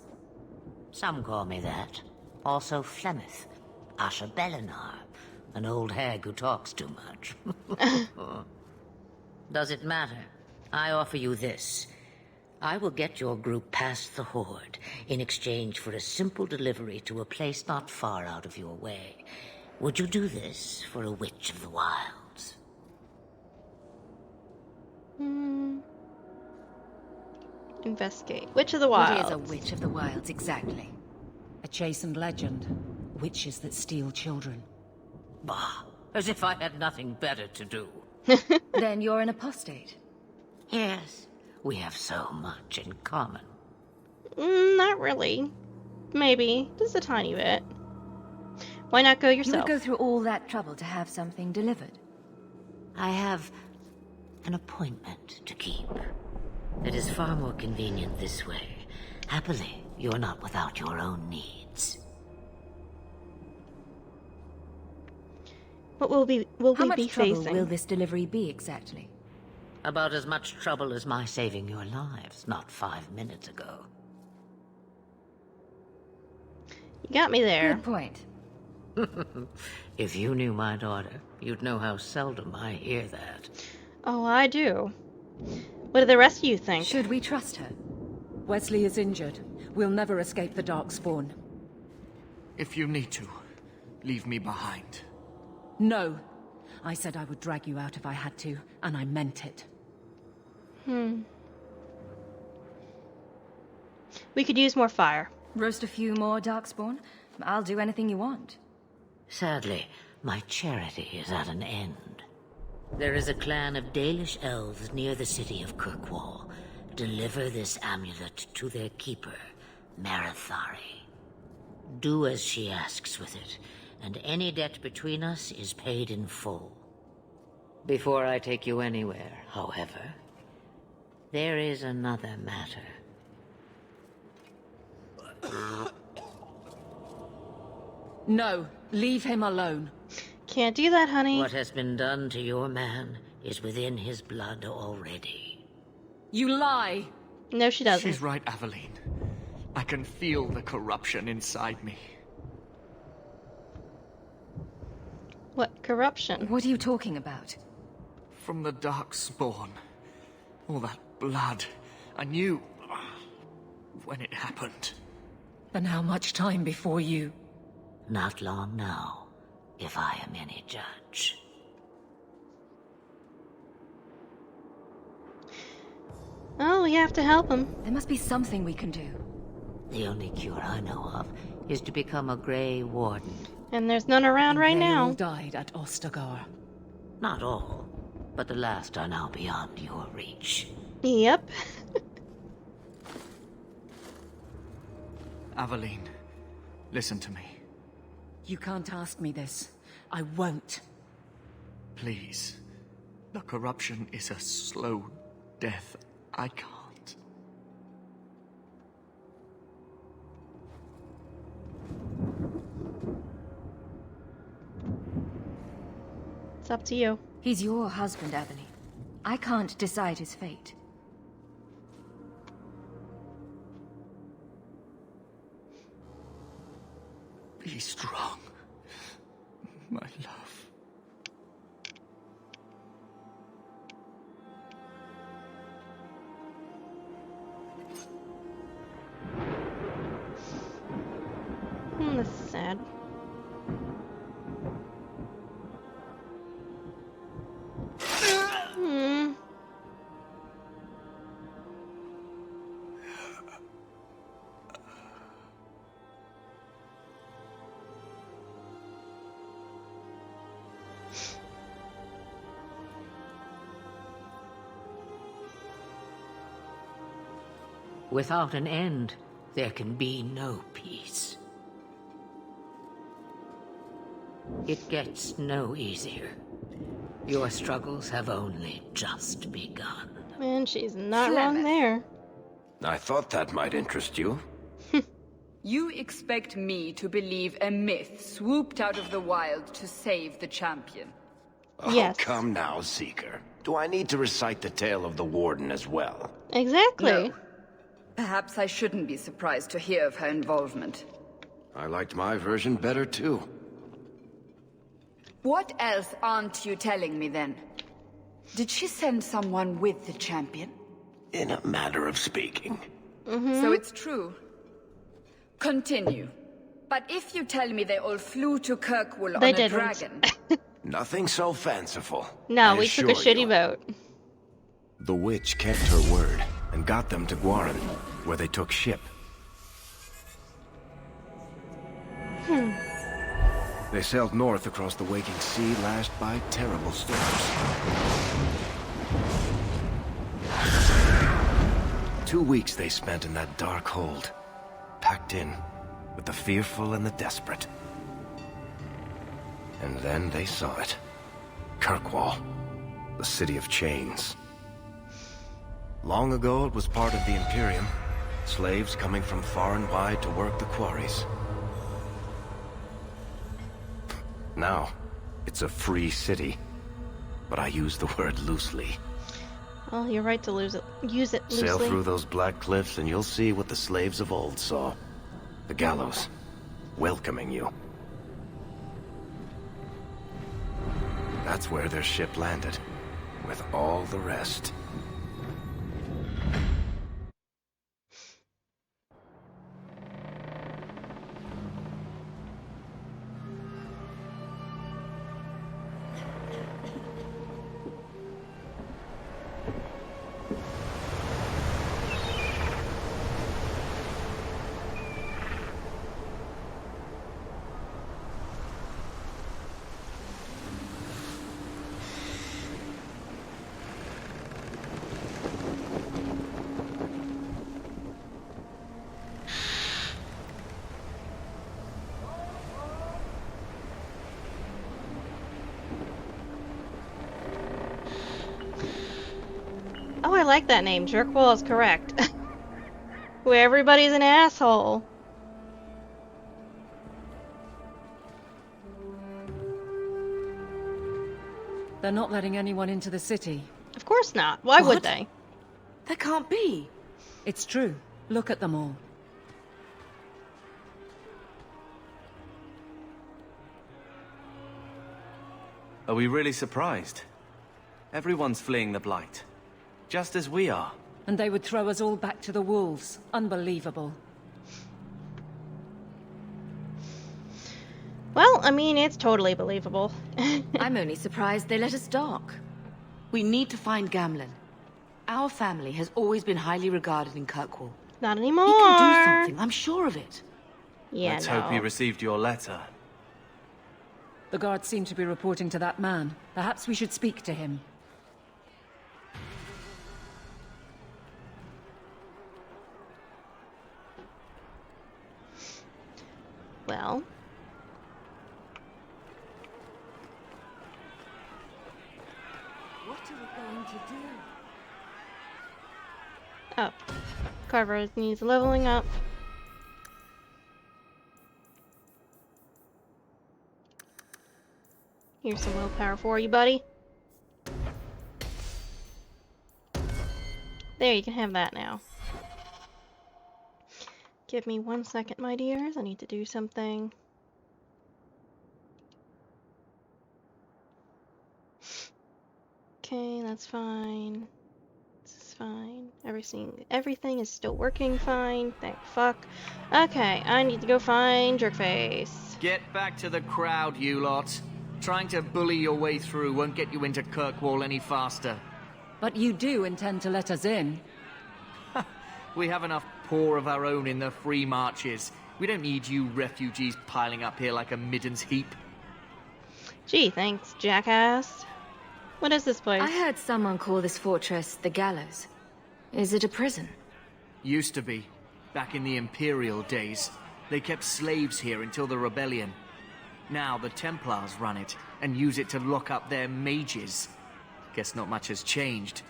Some call me that. Also Flemeth. Asha Belinar. An old hag who talks too much. Does it matter? I offer you this. I will get your group past the Horde in exchange for a simple delivery to a place not far out of your way. Would you do this for a Witch of the Wilds? Investigate. Witch of the Wilds. What is a Witch of the Wilds exactly? A chastened legend. Witches that steal children. Bah, as if I had nothing better to do. Then you're an apostate. Yes, we have so much in common. Not really. Maybe. Just a tiny bit. Why not go You would yourself? go through all that trouble to have something delivered. I have an appointment to keep. It is far more convenient this way. Happily, you're not without your own needs. What will we How much be trouble facing? will this delivery be exactly? About as much trouble as my saving your lives not 5 minutes ago. You got me there. Good point. If you knew my daughter, you'd know how seldom I hear that. Oh, I do. What do the rest of you think? Should we trust her? Wesley is injured. We'll never escape the Darkspawn. If you need to, leave me behind. No. I said I would drag you out if I had to, and I meant it. We could use more fire. Roast a few more Darkspawn? I'll do anything you want. Sadly, my charity is at an end. There is a clan of Dalish elves near the city of Kirkwall. Deliver this amulet to their keeper, Marithari. Do as she asks with it, and any debt between us is paid in full. Before I take you anywhere, however, there is another matter. No, leave him alone. Can't do that, honey. What has been done to your man is within his blood already. You lie! No, she doesn't. She's right, Aveline. I can feel the corruption inside me. What corruption? What are you talking about? From the Darkspawn. All that blood. I knew when it happened. And how much time before you? Not long now, if I am any judge. Oh, we have to help him. There must be something we can do. The only cure I know of is to become a Grey Warden. And there's none around right They all now. died at Ostagar. Not all, but the last are now beyond your reach. Yep. Aveline, listen to me. You can't ask me this. I won't. Please. The corruption is a slow death. I can't. It's up to you. He's your husband, Aveline. I can't decide his fate. Be strong, my love. This is sad. Without an end, there can be no peace. It gets no easier. Your struggles have only just begun. Man, she's not wrong there. I thought that might interest you. You expect me to believe a myth swooped out of the wild to save the champion? Oh, Yes. come now, Seeker. Do I need to recite the tale of the Warden as well? Exactly. No. Perhaps I shouldn't be surprised to hear of her involvement. I liked my version better, too. What else aren't you telling me, then? Did she send someone with the champion? In a manner of speaking. So it's true. Continue. But if you tell me they all flew to Kirkwall on They a didn't. dragon... Nothing so fanciful. No, I we took a assure shitty you. boat. The witch kept her word and got them to Guaran, where they took ship. They sailed north across the waking sea, lashed by terrible storms. 2 weeks they spent in that dark hold, packed in with the fearful and the desperate. And then they saw it. Kirkwall, the city of chains. Long ago it was part of the Imperium, slaves coming from far and wide to work the quarries. Now, it's a free city, but I use the word loosely. Well, you're right to use it loosely. Sail through those black cliffs and you'll see what the slaves of old saw. The gallows, welcoming you. That's where their ship landed, with all the rest. Oh, I like that name. Jerkwall is correct. Where everybody's an asshole. They're not letting anyone into the city. Of course not. Why would they? That can't be. It's true. Look at them all. Are we really surprised? Everyone's fleeing the Blight. Just as we are. And they would throw us all back to the wolves. Unbelievable. Well, I mean, it's totally believable. I'm only surprised they let us dock. We need to find Gamlen. Our family has always been highly regarded in Kirkwall. Not anymore. He can do something, I'm sure of it. Yeah, Let's hope he received your letter. The guards seem to be reporting to that man. Perhaps we should speak to him. Well. What are we going to do? Oh. Carver needs leveling up. Here's some willpower for you, buddy. There, you can have that now. Give me 1 second, my dears. I need to do something. Okay, that's fine. This is fine. Everything is still working fine. Thank fuck. Okay, I need to go find Jerkface. Get back to the crowd, you lot. Trying to bully your way through won't get you into Kirkwall any faster. But you do intend to let us in. We have enough poor of our own in the free marches. We don't need you refugees piling up here like a middens heap. Gee, thanks, jackass. What is this place? I heard someone call this fortress the Gallows. Is it a prison? Used to be. Back in the Imperial days. They kept slaves here until the rebellion. Now the Templars run it, and use it to lock up their mages. Guess not much has changed.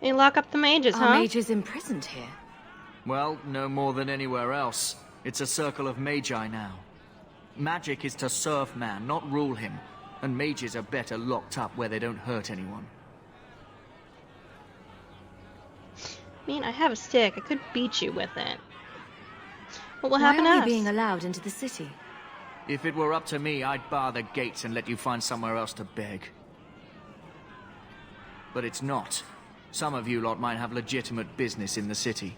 They lock up the mages, huh? Are mages imprisoned here? Well, no more than anywhere else. It's a circle of magi now. Magic is to serve man, not rule him. And mages are better locked up where they don't hurt anyone. I mean, I have a stick. I could beat you with it. What will happen to Why us? are we being allowed into the city? If it were up to me, I'd bar the gates and let you find somewhere else to beg. But it's not. Some of you lot might have legitimate business in the city.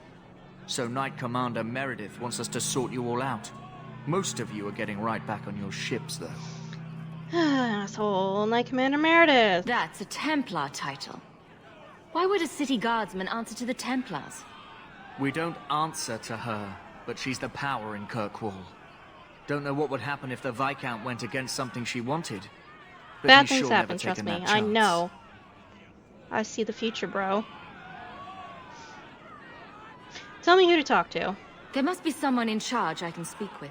So Knight Commander Meredith wants us to sort you all out. Most of you are getting right back on your ships, though. Asshole, Knight Commander Meredith. That's a Templar title. Why would a city guardsman answer to the Templars? We don't answer to her, but she's the power in Kirkwall. Don't know what would happen if the Viscount went against something she wanted. But Bad he's things sure never happen, trust taken me. that I chance. know. I see the future, bro. Tell me who to talk to. There must be someone in charge I can speak with.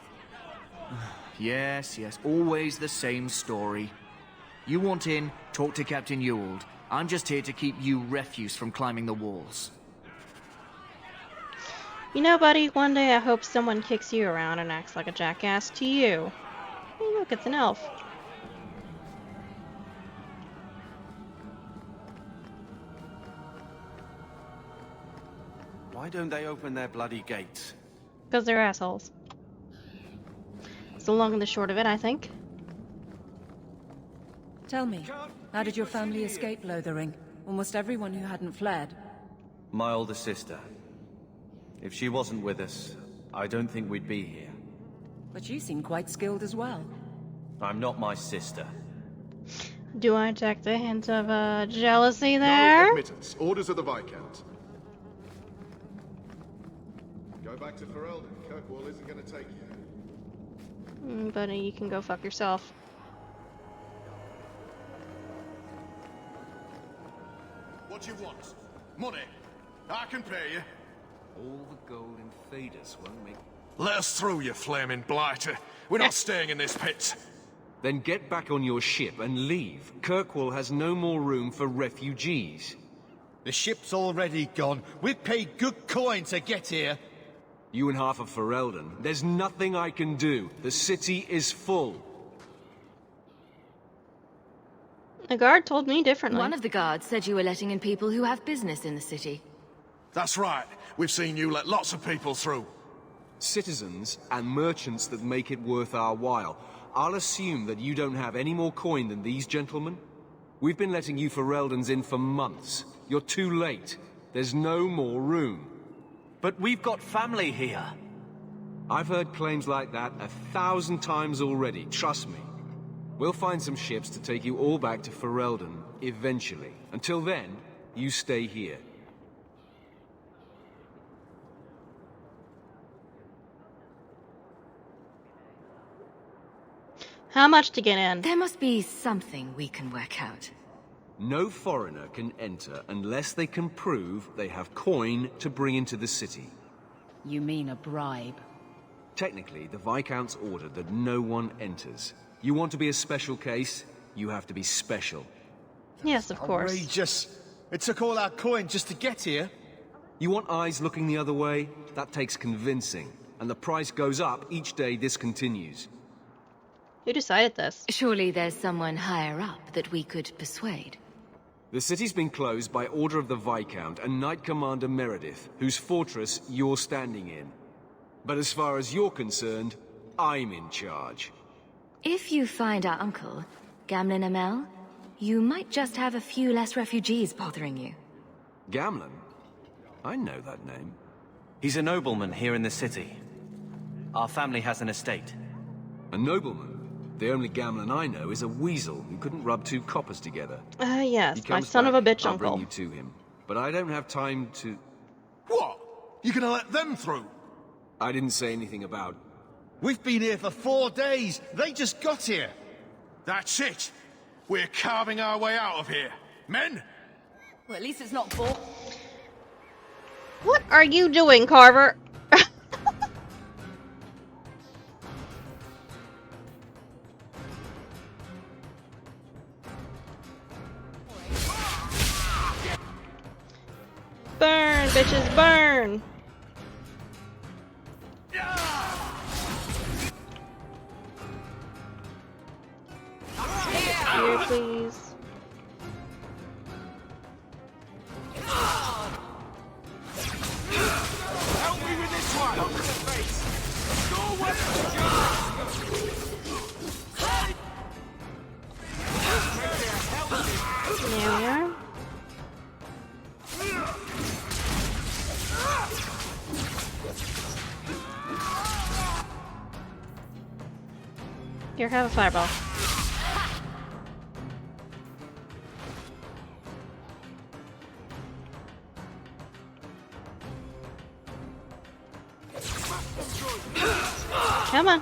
Yes, always the same story. You want in, talk to Captain Ewald. I'm just here to keep you refuse from climbing the walls. You know, buddy, one day I hope someone kicks you around and acts like a jackass to you. Hey, look, it's an elf. Why don't they open their bloody gates? Because they're assholes. It's the long and the short of it, I think. Tell me, how did your family escape Lothering? Almost everyone who hadn't fled. My older sister. If she wasn't with us, I don't think we'd be here. But you seem quite skilled as well. I'm not my sister. Do I detect a hint of jealousy there? No admittance. Orders of the Viscount. Go back to Ferelden. Kirkwall isn't going to take you. Buddy, you can go fuck yourself. What do you want? Money? I can pay you. All the gold in Thedas won't make... Let us through, you flaming blighter. We're not staying in this pit. Then get back on your ship and leave. Kirkwall has no more room for refugees. The ship's already gone. We've paid good coin to get here. You and half of Ferelden. There's nothing I can do. The city is full. The guard told me differently. One of the guards said you were letting in people who have business in the city. That's right. We've seen you let lots of people through. Citizens and merchants that make it worth our while. I'll assume that you don't have any more coin than these gentlemen. We've been letting you Fereldans in for months. You're too late. There's no more room. But we've got family here. I've heard claims like that 1,000 times already, trust me. We'll find some ships to take you all back to Ferelden, eventually. Until then, you stay here. How much to get in? There must be something we can work out. No foreigner can enter unless they can prove they have coin to bring into the city. You mean a bribe? Technically, the Viscount's ordered that no one enters. You want to be a special case, you have to be special. Yes, of course. Outrageous. It took all our coin just to get here. You want eyes looking the other way? That takes convincing. And the price goes up each day this continues. Who decided this? Surely there's someone higher up that we could persuade. The city's been closed by order of the Viscount and Knight Commander Meredith, whose fortress you're standing in. But as far as you're concerned, I'm in charge. If you find our uncle, Gamlen Amel, you might just have a few less refugees bothering you. Gamlen? I know that name. He's a nobleman here in the city. Our family has an estate. A nobleman? The only Gamlen I know is a weasel who couldn't rub two coppers together. Yes, my son of a bitch I'll uncle. bring you to him. But I don't have time to... What? You gonna let them through? I didn't say anything about... We've been here for 4 days. They just got here. That's it. We're carving our way out of here. Men? Well, at least it's not bull. What are you doing, Carver? Burn, bitches, burn! Here, please. Help me with this one! Up to the face! Go There we are. Here, have a fireball. Come on.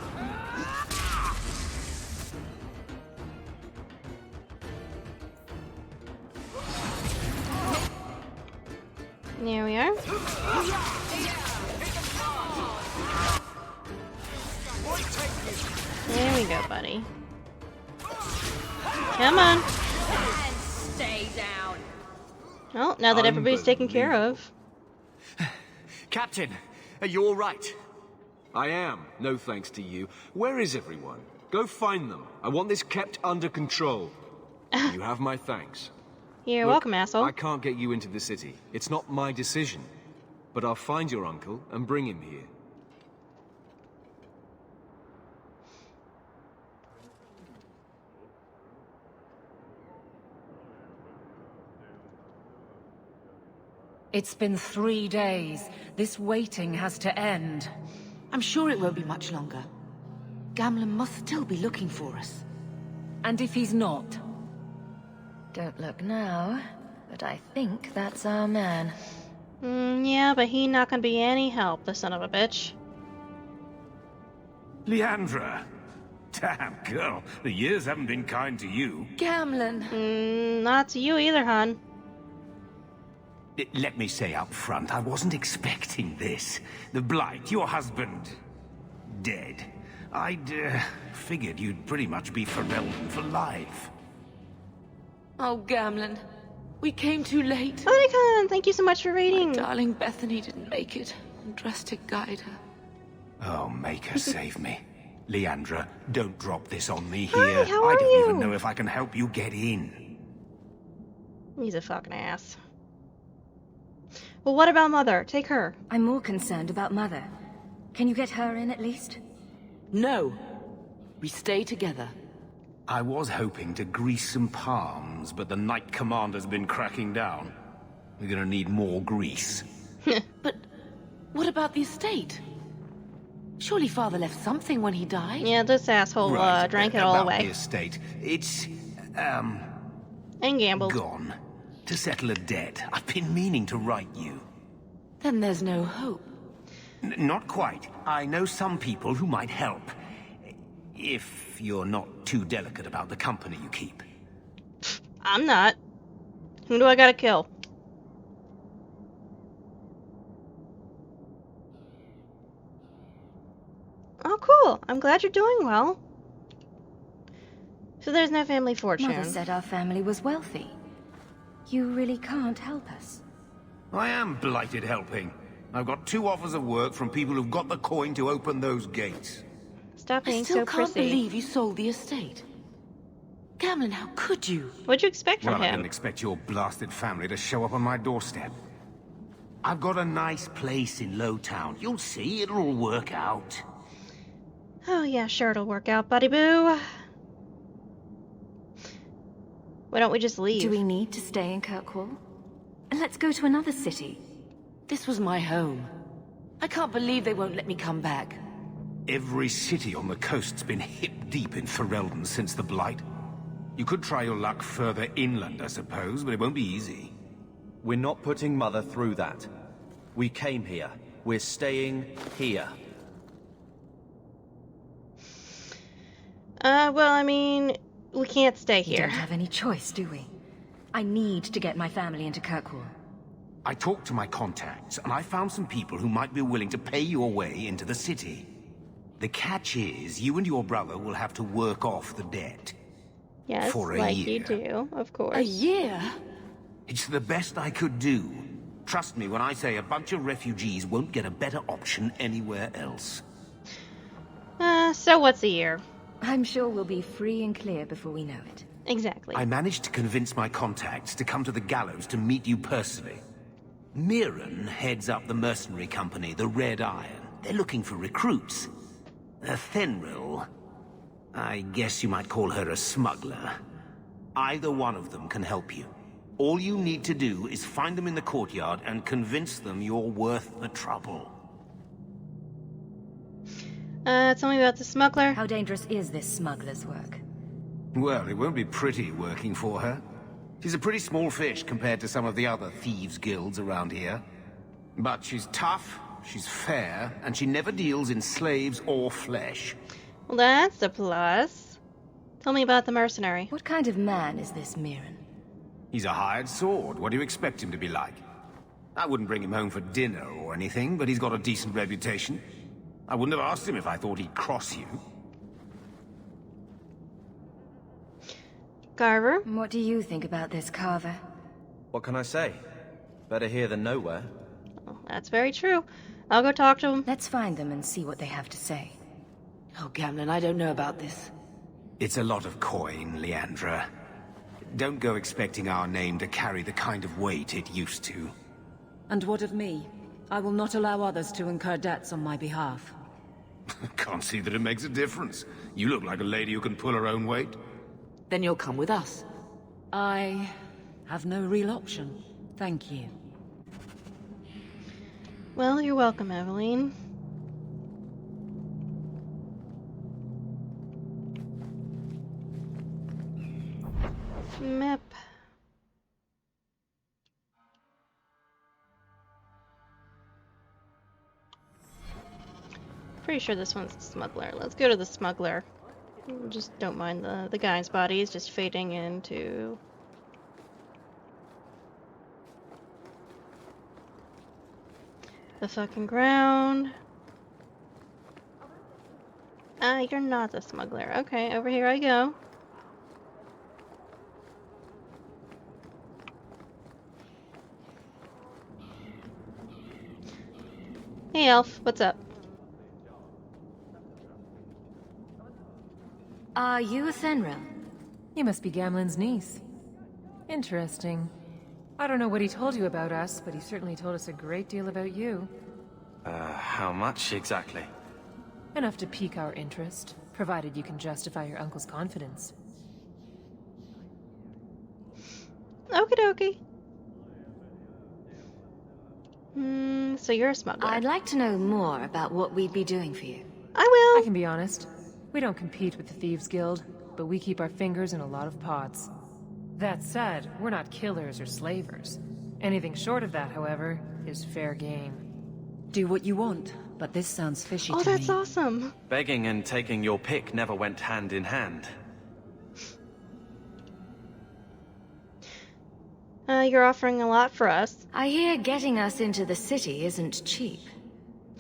There we are. There we go, buddy. Come on. And stay down. Well, now that everybody's taken care of. Captain, are you all right? I am, no thanks to you. Where is everyone? Go find them. I want this kept under control. You have my thanks. You're Look, welcome, asshole. I can't get you into the city. It's not my decision. but I'll find your uncle and bring him here. It's been 3 days. This waiting has to end. I'm sure it won't be much longer. Gamlen must still be looking for us. And if he's not? Don't look now, but I think that's our man. Yeah, but he not gonna be any help, the son of a bitch. Leandra! Damn, girl, the years haven't been kind to you. Gamlen! Not to you either, hon. Let me say up front, I wasn't expecting this. The Blight, your husband, dead. I'd figured you'd pretty much be Ferelden for life. Oh, Gamlen. We came too late. Honeycon, thank you so much for reading. My darling Bethany didn't make it. I'm dressed to guide her. Oh, Maker, save me. Leandra, don't drop this on me Hi, here. how are I don't you? even know if I can help you get in. He's a fucking ass. Well, what about Mother? Take her. I'm more concerned about Mother. Can you get her in at least? No. We stay together. I was hoping to grease some palms, but the Knight Commander's been cracking down. We're gonna need more grease. But what about the estate? Surely Father left something when he died? Yeah, this asshole Right, drank it all about away. the estate. It's, And gambled. gone. To settle a debt. I've been meaning to write you. Then there's no hope. Not quite. I know some people who might help. If you're not too delicate about the company you keep. I'm not. Who do I gotta kill? Oh, cool. I'm glad you're doing well. So there's no family fortune. Mother said our family was wealthy. You really can't help us. I am blighted helping. I've got 2 offers of work from people who've got the coin to open those gates. Stop I being still so can't prissy. believe you sold the estate. Gamlen, how could you? What'd you expect from Well, I him? didn't expect your blasted family to show up on my doorstep. I've got a nice place in Lowtown. You'll see, it'll all work out. Oh yeah, sure it'll work out, buddy boo. Why don't we just leave? Do we need to stay in Kirkwall? Let's go to another city. This was my home. I can't believe they won't let me come back. Every city on the coast's been hip-deep in Ferelden since the Blight. You could try your luck further inland, I suppose, but it won't be easy. We're not putting Mother through that. We came here. We're staying here. Well, I mean, we can't stay We here. don't have any choice, do we? I need to get my family into Kirkwall. I talked to my contacts, and I found some people who might be willing to pay your way into the city. The catch is, you and your brother will have to work off the debt. Yes, for a like year. you do, of course. A year? It's the best I could do. Trust me when I say a bunch of refugees won't get a better option anywhere else. So what's a year? I'm sure we'll be free and clear before we know it. Exactly. I managed to convince my contacts to come to the gallows to meet you personally. Mirren heads up the mercenary company, the Red Iron. They're looking for recruits. Fenrir, I guess you might call her a smuggler. Either one of them can help you. All you need to do is find them in the courtyard and convince them you're worth the trouble. Tell me about the smuggler. How dangerous is this smuggler's work? Well, it won't be pretty working for her. She's a pretty small fish compared to some of the other thieves' guilds around here. But she's tough, she's fair, and she never deals in slaves or flesh. Well, that's a plus. Tell me about the mercenary. What kind of man is this Mirren? He's a hired sword. What do you expect him to be like? I wouldn't bring him home for dinner or anything, but he's got a decent reputation. I wouldn't have asked him if I thought he'd cross you. Carver? What do you think about this, Carver? What can I say? Better here than nowhere. Oh, that's very true. I'll go talk to him. Let's find them and see what they have to say. Oh, Gamlen, I don't know about this. It's a lot of coin, Leandra. Don't go expecting our name to carry the kind of weight it used to. And what of me? I will not allow others to incur debts on my behalf. Can't see that it makes a difference. You look like a lady who can pull her own weight. Then you'll come with us. I have no real option. Thank you. Well, you're welcome, Eveline. Map. Pretty sure this one's the smuggler. Let's go to the smuggler. Just don't mind the guy's body is just fading into the fucking ground. Ah, you're not the smuggler. Okay, over here I go. Hey, Elf, what's up? Are you a Fenrir? You must be Gamlen's niece. Interesting. I don't know what he told you about us, but he certainly told us a great deal about you. How much exactly? Enough to pique our interest, provided you can justify your uncle's confidence. Okie dokie. So you're a smuggler. I'd like to know more about what we'd be doing for you. I will. I can be honest. We don't compete with the Thieves Guild, but we keep our fingers in a lot of pots. That said, we're not killers or slavers. Anything short of that, however, is fair game. Do what you want, but this sounds fishy to me. Oh, that's awesome. Begging and taking your pick never went hand in hand. You're offering a lot for us. I hear getting us into the city isn't cheap.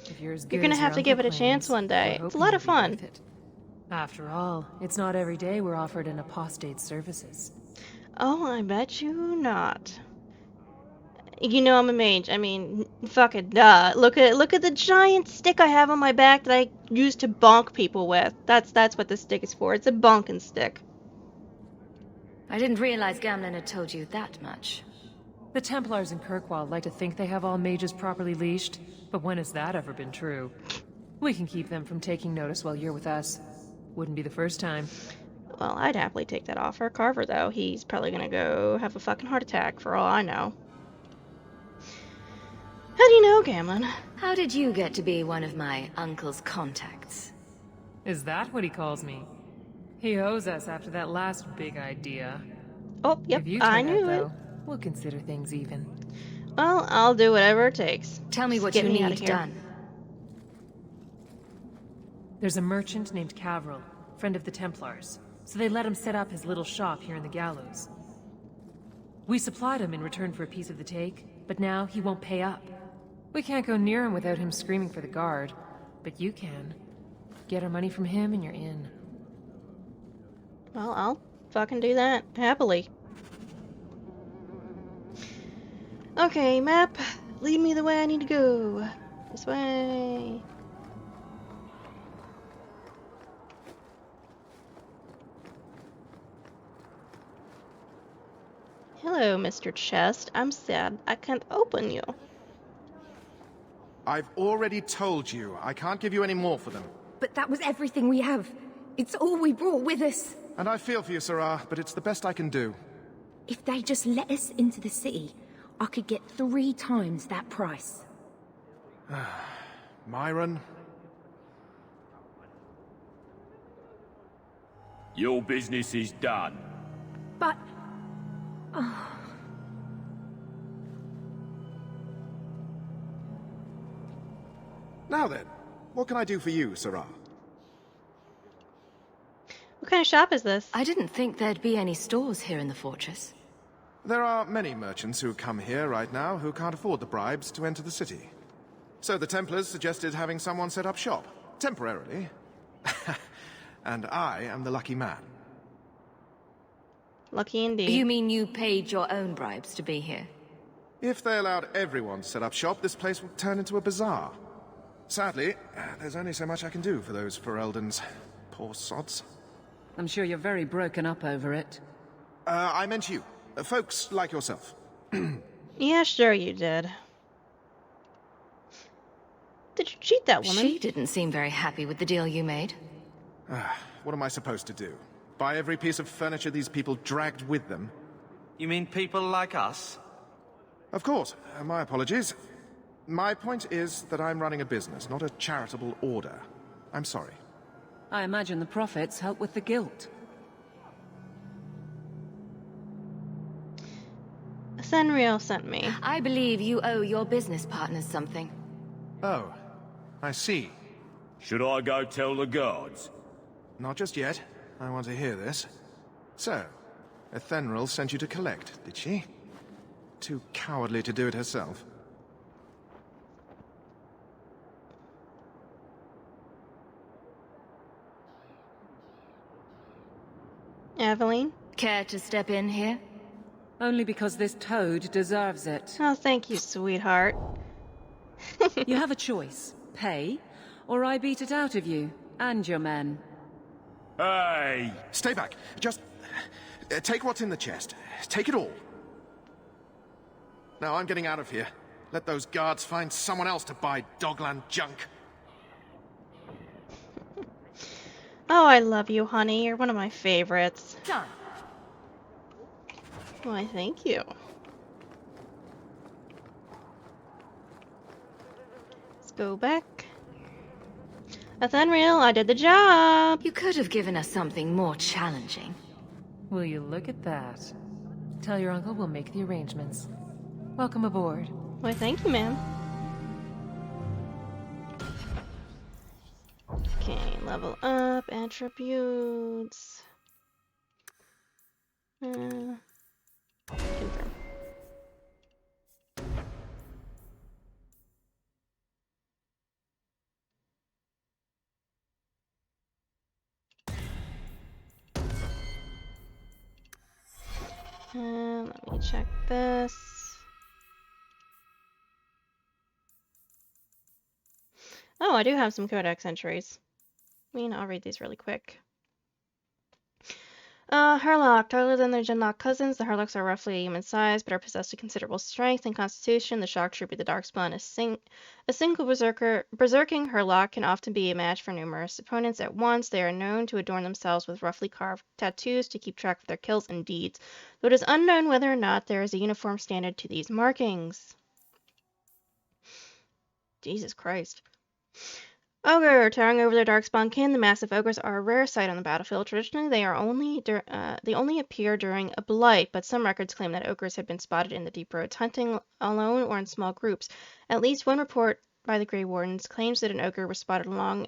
If you're as good You're gonna as have your to give it uncle a chance claims, one day. we're It's a lot hoping of you'll be fun. worth it. After all, it's not every day we're offered an apostate's services. Oh, I bet you not. You know I'm a mage. I mean, fucking duh. Look at the giant stick I have on my back that I use to bonk people with. That's what the stick is for. It's a bonking stick. I didn't realize Gamlen had told you that much. The Templars in Kirkwall like to think they have all mages properly leashed, but when has that ever been true? We can keep them from taking notice while you're with us. Wouldn't be the first time. Well, I'd happily take that offer. Carver, though, he's probably gonna go have a fucking heart attack for all I know. How do you know, Gamlen? How did you get to be one of my uncle's contacts? Is that what he calls me? He owes us after that last big idea. Oh, yep, if you I turn knew out, it. though, we'll consider things even. Well, I'll do whatever it takes. Tell me Just what get you me out need of here. done. There's a merchant named Cavril, friend of the Templars, so they let him set up his little shop here in the Gallows. We supplied him in return for a piece of the take, but now he won't pay up. We can't go near him without him screaming for the guard, but you can. Get our money from him and you're in. Well, I'll fucking do that, happily. Okay, map. Lead me the way I need to go. This way. Hello, Mr. Chest. I'm sad I can't open you. I've already told you, I can't give you any more for them. But that was everything we have. It's all we brought with us. And I feel for you, Sarah, but it's the best I can do. If they just let us into the city, I could get 3 times that price. Myron? Your business is done. But... Oh. Now then, what can I do for you, Sarah? What kind of shop is this? I didn't think there'd be any stores here in the fortress. There are many merchants who come here right now who can't afford the bribes to enter the city. So the Templars suggested having someone set up shop, temporarily. And I am the lucky man. Lucky indeed. You mean you paid your own bribes to be here? If they allowed everyone to set up shop, this place would turn into a bazaar. Sadly, there's only so much I can do for those Ferelden's. Poor sods. I'm sure you're very broken up over it. I meant you. Folks like yourself. Yeah, sure you did. Did you cheat that woman? She didn't seem very happy with the deal you made. What am I supposed to do? Buy every piece of furniture these people dragged with them? You mean people like us? Of course. My apologies. My point is that I'm running a business, not a charitable order. I'm sorry. I imagine the profits help with the guilt. Senriel sent me. I believe you owe your business partners something. Oh, I see. Should I go tell the guards? Not just yet. I want to hear this. So, Ethenril sent you to collect, did she? Too cowardly to do it herself. Aveline? Care to step in here? Only because this toad deserves it. Oh, thank you, sweetheart. You have a choice. Pay, or I beat it out of you, and your men. Hey! Stay back. Just... take what's in the chest. Take it all. Now I'm getting out of here. Let those guards find someone else to buy Dogland junk. Oh, I love you, honey. You're one of my favorites. Done. Why, thank you. Let's go back. That's unreal. I did the job. You could have given us something more challenging. Will you look at that? Tell your uncle we'll make the arrangements. Welcome aboard. Why, thank you, ma'am. Okay, level up, attributes. Confirm. Let me check this. Oh, I do have some codex entries. I'll read these really quick. Herlock. Taller than their Genlock cousins, the Herlocks are roughly human size, but are possessed of considerable strength and constitution. The shock trooper, the Darkspawn, a single berserking Herlock can often be a match for numerous opponents at once. They are known to adorn themselves with roughly carved tattoos to keep track of their kills and deeds, though it is unknown whether or not there is a uniform standard to these markings. Jesus Christ. Ogre, towering over their darkspawn kin, the massive ogres are a rare sight on the battlefield. Traditionally, they only appear during a blight, but some records claim that ogres have been spotted in the deep roads, hunting alone or in small groups. At least one report by the Grey Wardens claims that an ogre was spotted alone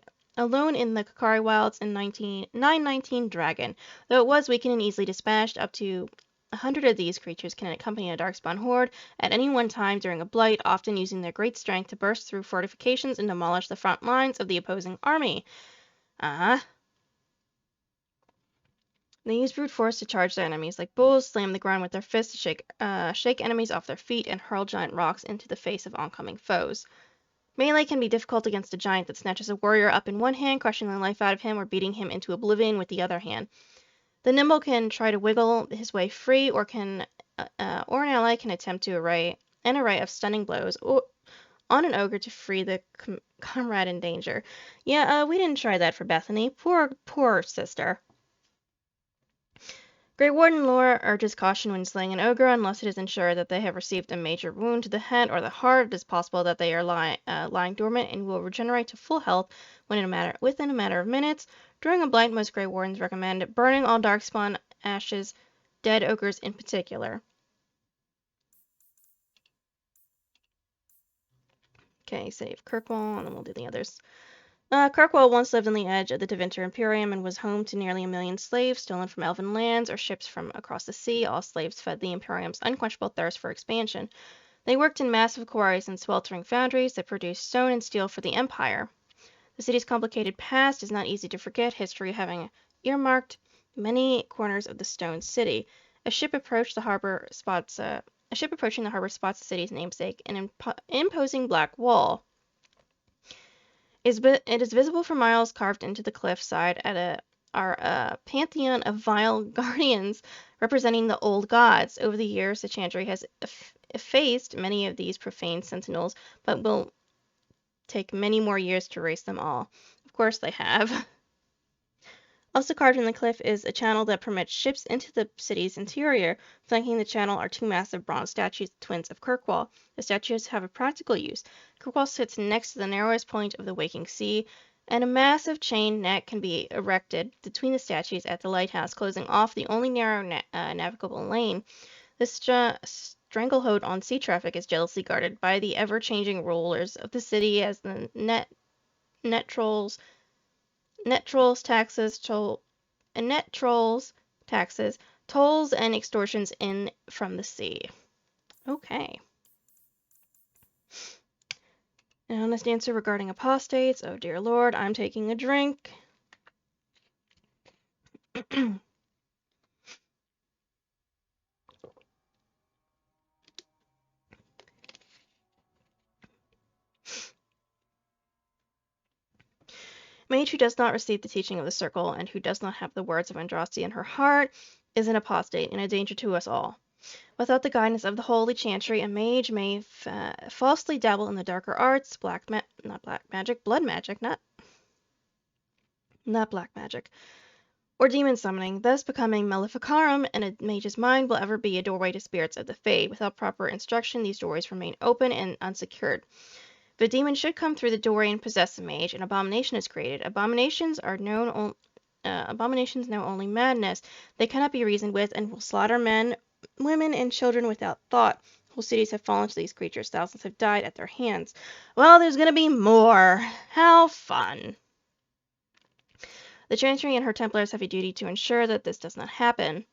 in the Kakari Wilds in 919 Dragon. Though it was weakened and easily dispatched, up to 100 of these creatures can accompany a darkspawn horde at any one time during a blight, often using their great strength to burst through fortifications and demolish the front lines of the opposing army. They use brute force to charge their enemies like bulls, slam the ground with their fists to shake enemies off their feet, and hurl giant rocks into the face of oncoming foes. Melee can be difficult against a giant that snatches a warrior up in one hand, crushing the life out of him or beating him into oblivion with the other hand. The nimble can try to wiggle his way free, or an ally can attempt an array of stunning blows on an ogre to free the comrade in danger. Yeah, we didn't try that for Bethany. Poor sister. Great Warden lore urges caution when slaying an ogre unless it is ensured that they have received a major wound to the head or the heart. It is possible that they are lying dormant and will regenerate to full health within a matter of minutes. During a blight, most Grey Wardens recommend burning all darkspawn ashes, dead ogres in particular. Okay, save Kirkwall, and then we'll do the others. Kirkwall once lived on the edge of the Tevinter Imperium and was home to nearly 1 million slaves stolen from elven lands or ships from across the sea. All slaves fed the Imperium's unquenchable thirst for expansion. They worked in massive quarries and sweltering foundries that produced stone and steel for the Empire. The city's complicated past is not easy to forget, history having earmarked many corners of the stone city. A ship approaching the harbor spots the city's namesake, an imposing black wall. It is visible for miles, carved into the cliffside are a pantheon of vile guardians representing the old gods. Over the years, the Chantry has effaced many of these profane sentinels, but will take many more years to erase them all. Of course they have. Also carved in the cliff is a channel that permits ships into the city's interior. Flanking the channel are two massive bronze statues, twins of Kirkwall. The statues have a practical use. Kirkwall sits next to the narrowest point of the waking sea, and a massive chain net can be erected between the statues at the lighthouse, closing off the only narrow navigable lane. This stranglehold on sea traffic is jealously guarded by the ever-changing rulers of the city as the net trolls taxes, tolls, and extortions in from the sea. Okay. An honest answer regarding apostates. Oh dear lord, I'm taking a drink. Mage who does not receive the teaching of the circle and who does not have the words of Andraste in her heart is an apostate and a danger to us all. Without the guidance of the holy chantry, a mage may falsely dabble in the darker arts, blood magic, not black magic, or demon summoning, thus becoming maleficarum, and a mage's mind will ever be a doorway to spirits of the Fade. Without proper instruction, these doorways remain open and unsecured. If a demon should come through the doorway and possess a mage, an abomination is created. Abominations know only madness. They cannot be reasoned with and will slaughter men, women, and children without thought. Whole cities have fallen to these creatures. Thousands have died at their hands. Well, there's going to be more. How fun. The Chantry and her Templars have a duty to ensure that this does not happen.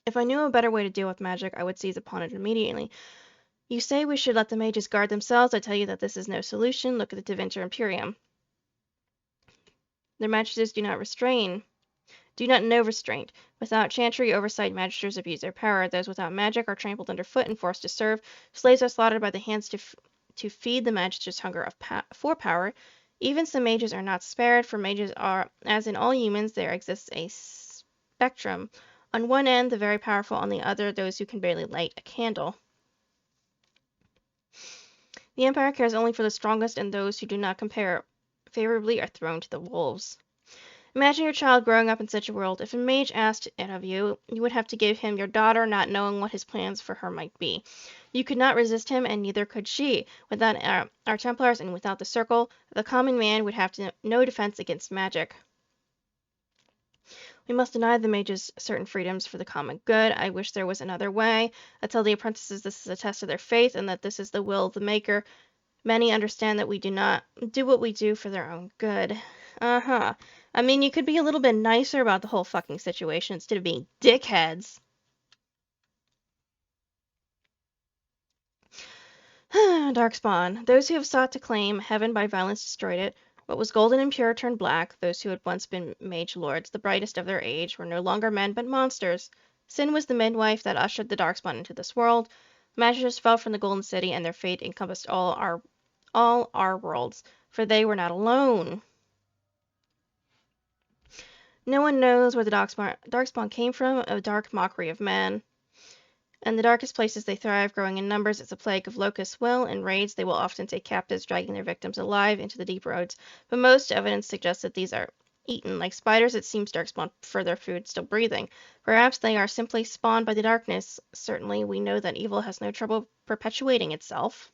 If I knew a better way to deal with magic, I would seize upon it immediately. You say we should let the mages guard themselves. I tell you that this is no solution. Look at the Tevinter Imperium. Their magisters do not know restraint. Without chantry oversight, magisters abuse their power. Those without magic are trampled underfoot and forced to serve. Slaves are slaughtered by the hands to feed the magisters' hunger for power. Even some mages are not spared, for mages are, as in all humans, there exists a spectrum. On one end, the very powerful, on the other, those who can barely light a candle. The Empire cares only for the strongest, and those who do not compare favorably are thrown to the wolves. Imagine your child growing up in such a world. If a mage asked it of you, you would have to give him your daughter, not knowing what his plans for her might be. You could not resist him, and neither could she. Without our Templars and without the Circle, the common man would have no defense against magic. We must deny the mages certain freedoms for the common good. I wish there was another way. I tell the apprentices this is a test of their faith and that this is the will of the Maker. Many understand that we do not do what we do for their own good. I mean, you could be a little bit nicer about the whole fucking situation instead of being dickheads. Darkspawn. Those who have sought to claim heaven by violence destroyed it. What was golden and pure turned black. Those who had once been mage lords, the brightest of their age, were no longer men but monsters. Sin was the midwife that ushered the Darkspawn into this world. Magisters fell from the Golden City, and their fate encompassed all our worlds, for they were not alone. No one knows where the Darkspawn came from, a dark mockery of man. In the darkest places they thrive, growing in numbers. It's a plague of locusts. Well, in raids they will often take captives, dragging their victims alive into the deep roads. But most evidence suggests that these are eaten. Like spiders, it seems Darkspawn prefer their food still breathing. Perhaps they are simply spawned by the darkness. Certainly, we know that evil has no trouble perpetuating itself.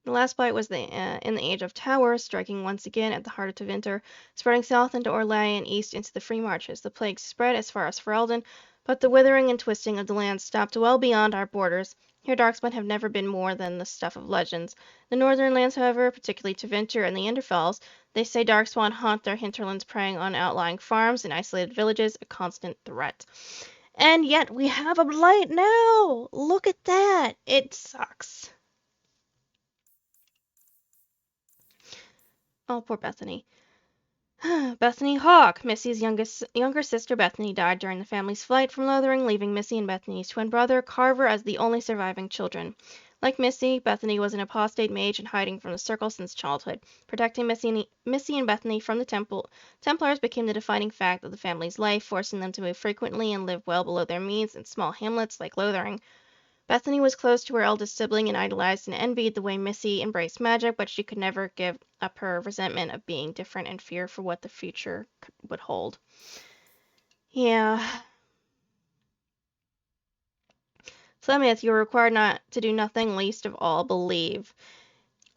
The last bite was in the Age of Towers, striking once again at the heart of Tevinter, spreading south into Orlais and east into the Free Marches. The plague spread as far as Ferelden, but the withering and twisting of the land stopped well beyond our borders. Here Darkspawn have never been more than the stuff of legends. The northern lands, however, particularly Tevinter and the Enderfells, they say Darkspawn haunt their hinterlands, preying on outlying farms and isolated villages, a constant threat. And yet we have a blight now! Look at that! It sucks. Oh, poor Bethany. Bethany Hawke. Missy's younger sister Bethany died during the family's flight from Lothering, leaving Missy and Bethany's twin brother Carver as the only surviving children. Like Missy, Bethany was an apostate mage and hiding from the Circle since childhood. Protecting Missy and Bethany from the Templars became the defining fact of the family's life, forcing them to move frequently and live well below their means in small hamlets like Lothering. Bethany was close to her eldest sibling and idolized and envied the way Missy embraced magic, but she could never give up her resentment of being different and fear for what the future would hold. Yeah. Flemeth, you are required not to do nothing, least of all believe.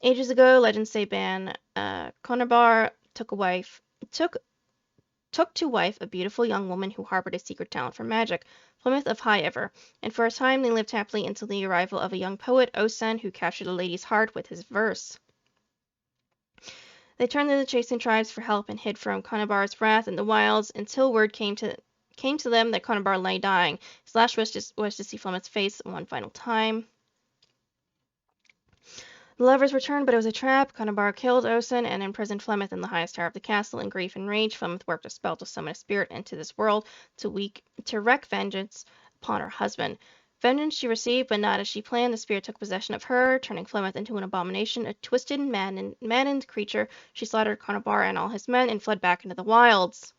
Ages ago, legends say Ban Conabar took to wife a beautiful young woman who harbored a secret talent for magic, Flemeth of High Ever, and for a time they lived happily until the arrival of a young poet, Osen, who captured a lady's heart with his verse. They turned to the chasing tribes for help and hid from Conabar's wrath in the wilds until word came to them that Conabar lay dying. His last wish was to see Flemeth's face one final time. The lovers returned, but it was a trap. Conabar killed Osen and imprisoned Flemeth in the highest tower of the castle. In grief and rage, Flemeth worked a spell to summon a spirit into this world to wreak vengeance upon her husband. Vengeance she received, but not as she planned. The spirit took possession of her, turning Flemeth into an abomination, a twisted, maddened creature. She slaughtered Conabar and all his men and fled back into the wilds.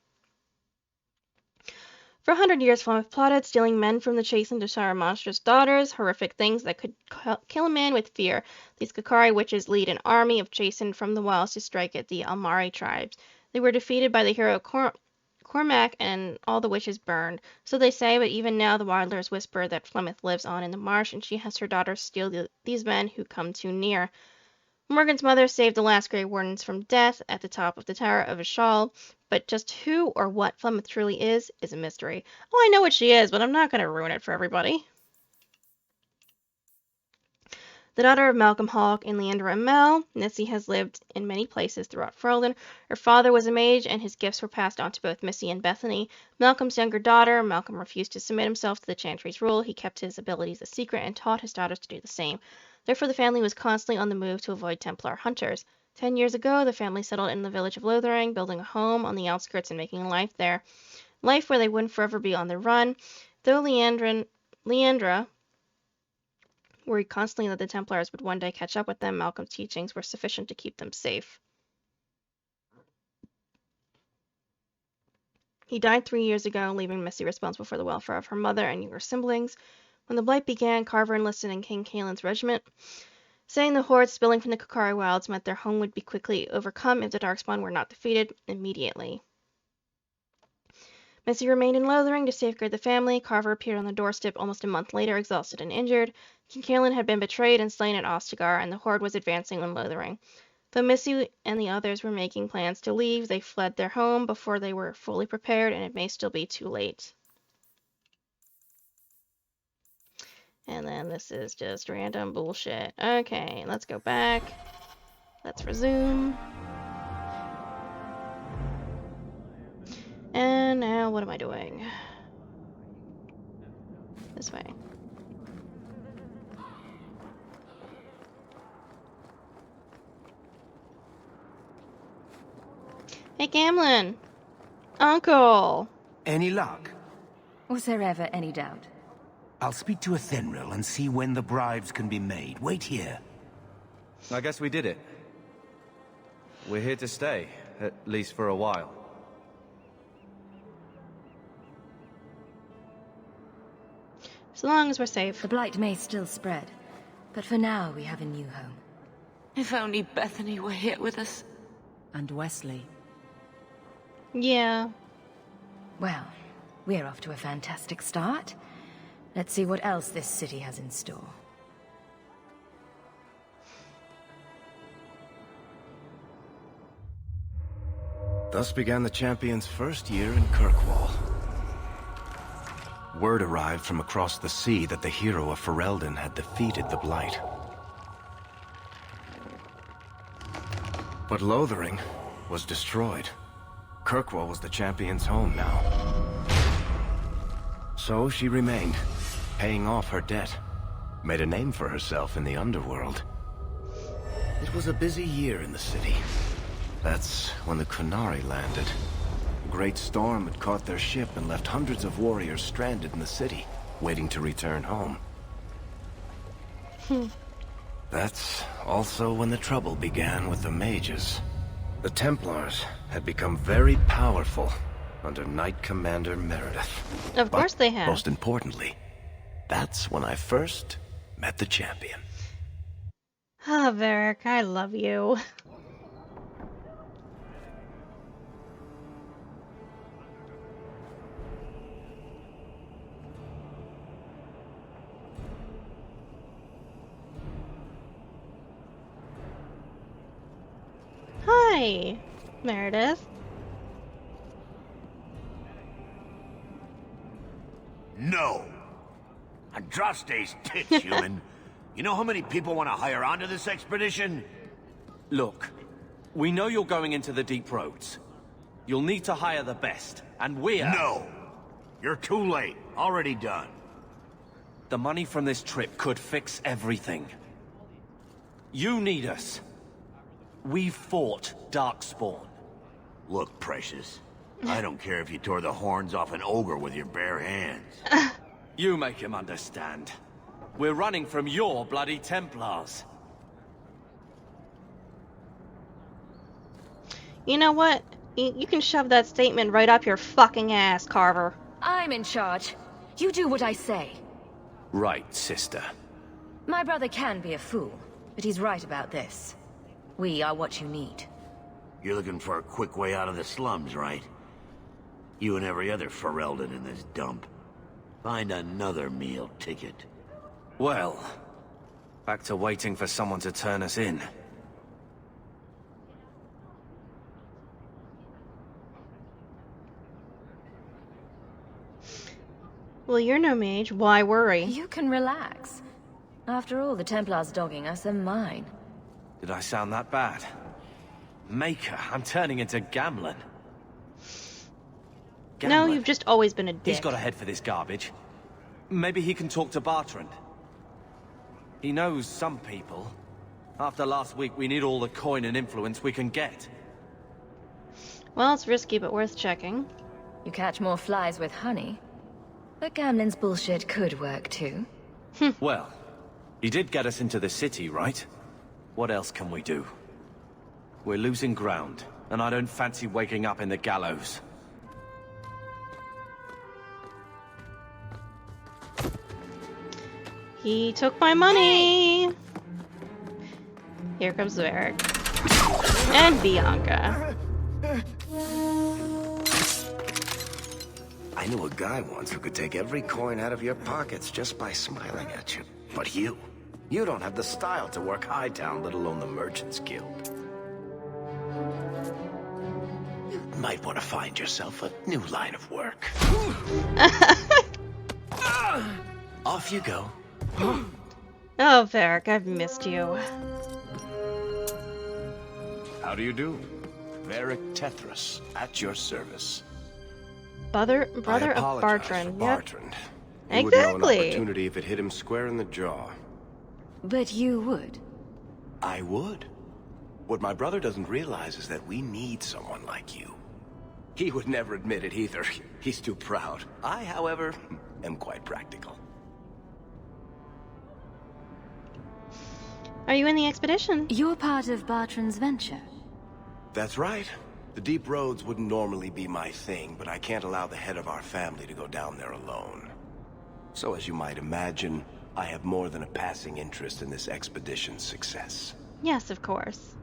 For 100 years, Flemeth plotted, stealing men from the Chastened to sire monstrous daughters, horrific things that could kill a man with fear. These Kakari witches lead an army of Chastened from the wilds to strike at the Almari tribes. They were defeated by the hero Cormac, and all the witches burned. So they say, but even now the wilders whisper that Flemeth lives on in the marsh, and she has her daughters steal these men who come too near. Morgan's mother saved the last Grey Wardens from death at the top of the Tower of Ashal, but just who or what Flemeth truly is a mystery. Oh, I know what she is, but I'm not going to ruin it for everybody. The daughter of Malcolm Hawke and Leandra Amell, Missy has lived in many places throughout Ferelden. Her father was a mage, and his gifts were passed on to both Missy and Bethany. Malcolm's younger daughter, Malcolm refused to submit himself to the Chantry's rule. He kept his abilities a secret and taught his daughters to do the same. Therefore, the family was constantly on the move to avoid Templar hunters. 10 years ago, the family settled in the village of Lothering, building a home on the outskirts and making a life there. Life where they wouldn't forever be on the run. Though Leandra worried constantly that the Templars would one day catch up with them, Malcolm's teachings were sufficient to keep them safe. He died 3 years ago, leaving Missy responsible for the welfare of her mother and younger siblings. When the Blight began, Carver enlisted in King Kaelin's regiment, saying the hordes spilling from the Kakari wilds meant their home would be quickly overcome if the Darkspawn were not defeated immediately. Missy remained in Lothering to safeguard the family. Carver appeared on the doorstep almost a month later, exhausted and injured. King Kaelin had been betrayed and slain at Ostagar, and the horde was advancing on Lothering. Though Missy and the others were making plans to leave, they fled their home before they were fully prepared, and it may still be too late. And then this is just random bullshit. Okay, let's go back. Let's resume. And now what am I doing? This way. Hey, Gamlin! Uncle! Any luck? Was there ever any doubt? I'll speak to Athenril and see when the bribes can be made. Wait here. I guess we did it. We're here to stay, at least for a while. As long as we're safe. The Blight may still spread, but for now we have a new home. If only Bethany were here with us. And Wesley. Yeah. Well, we're off to a fantastic start. Let's see what else this city has in store. Thus began the champion's first year in Kirkwall. Word arrived from across the sea that the hero of Ferelden had defeated the Blight. But Lothering was destroyed. Kirkwall was the champion's home now. So she remained, paying off her debt, made a name for herself in the underworld. It was a busy year in the city. That's when the Qunari landed. A great storm had caught their ship and left hundreds of warriors stranded in the city, waiting to return home. That's also when the trouble began with the mages. The Templars had become very powerful under Knight Commander Meredith. Of course they have. Most importantly, that's when I first met the champion. Ah, Verric, I love you. Hi, Meredith. No! Andraste's tits, human. You know how many people want to hire onto this expedition? Look, we know you're going into the deep roads. You'll need to hire the best, and we're... No! You're too late. Already done. The money from this trip could fix everything. You need us. We fought Darkspawn. Look, Precious. I don't care if you tore the horns off an ogre with your bare hands. You make him understand. We're running from your bloody Templars. You know what? You can shove that statement right up your fucking ass, Carver. I'm in charge. You do what I say. Right, sister. My brother can be a fool, but he's right about this. We are what you need. You're looking for a quick way out of the slums, right? You and every other Ferelden in this dump. Find another meal ticket. Well, back to waiting for someone to turn us in. Well, you're no mage. Why worry? You can relax. After all, the Templars dogging us are mine. Did I sound that bad? Maker, I'm turning into Gamlen. No, you've just always been a dick. He's got a head for this garbage. Maybe he can talk to Bertrand. He knows some people. After last week, we need all the coin and influence we can get. Well, it's risky, but worth checking. You catch more flies with honey. But Gamlen's bullshit could work too. Well, he did get us into the city, right? What else can we do? We're losing ground, and I don't fancy waking up in the gallows. He took my money! Here comes Verric. And Bianca. I knew a guy once who could take every coin out of your pockets just by smiling at you. But you don't have the style to work Hightown, let alone the Merchants Guild. You might want to find yourself a new line of work. Off you go. Oh, Verric, I've missed you. How do you do? Verric Tethras, at your service. Brother of Bertrand. Bertrand. Yep. He would know an opportunity if it hit him square in the jaw. But you would. I would. What my brother doesn't realize is that we need someone like you. He would never admit it either. He's too proud. I, however, am quite practical. Are you in the expedition? You're part of Bertrand's venture. That's right. The deep roads wouldn't normally be my thing, but I can't allow the head of our family to go down there alone. So as you might imagine, I have more than a passing interest in this expedition's success. Yes, of course.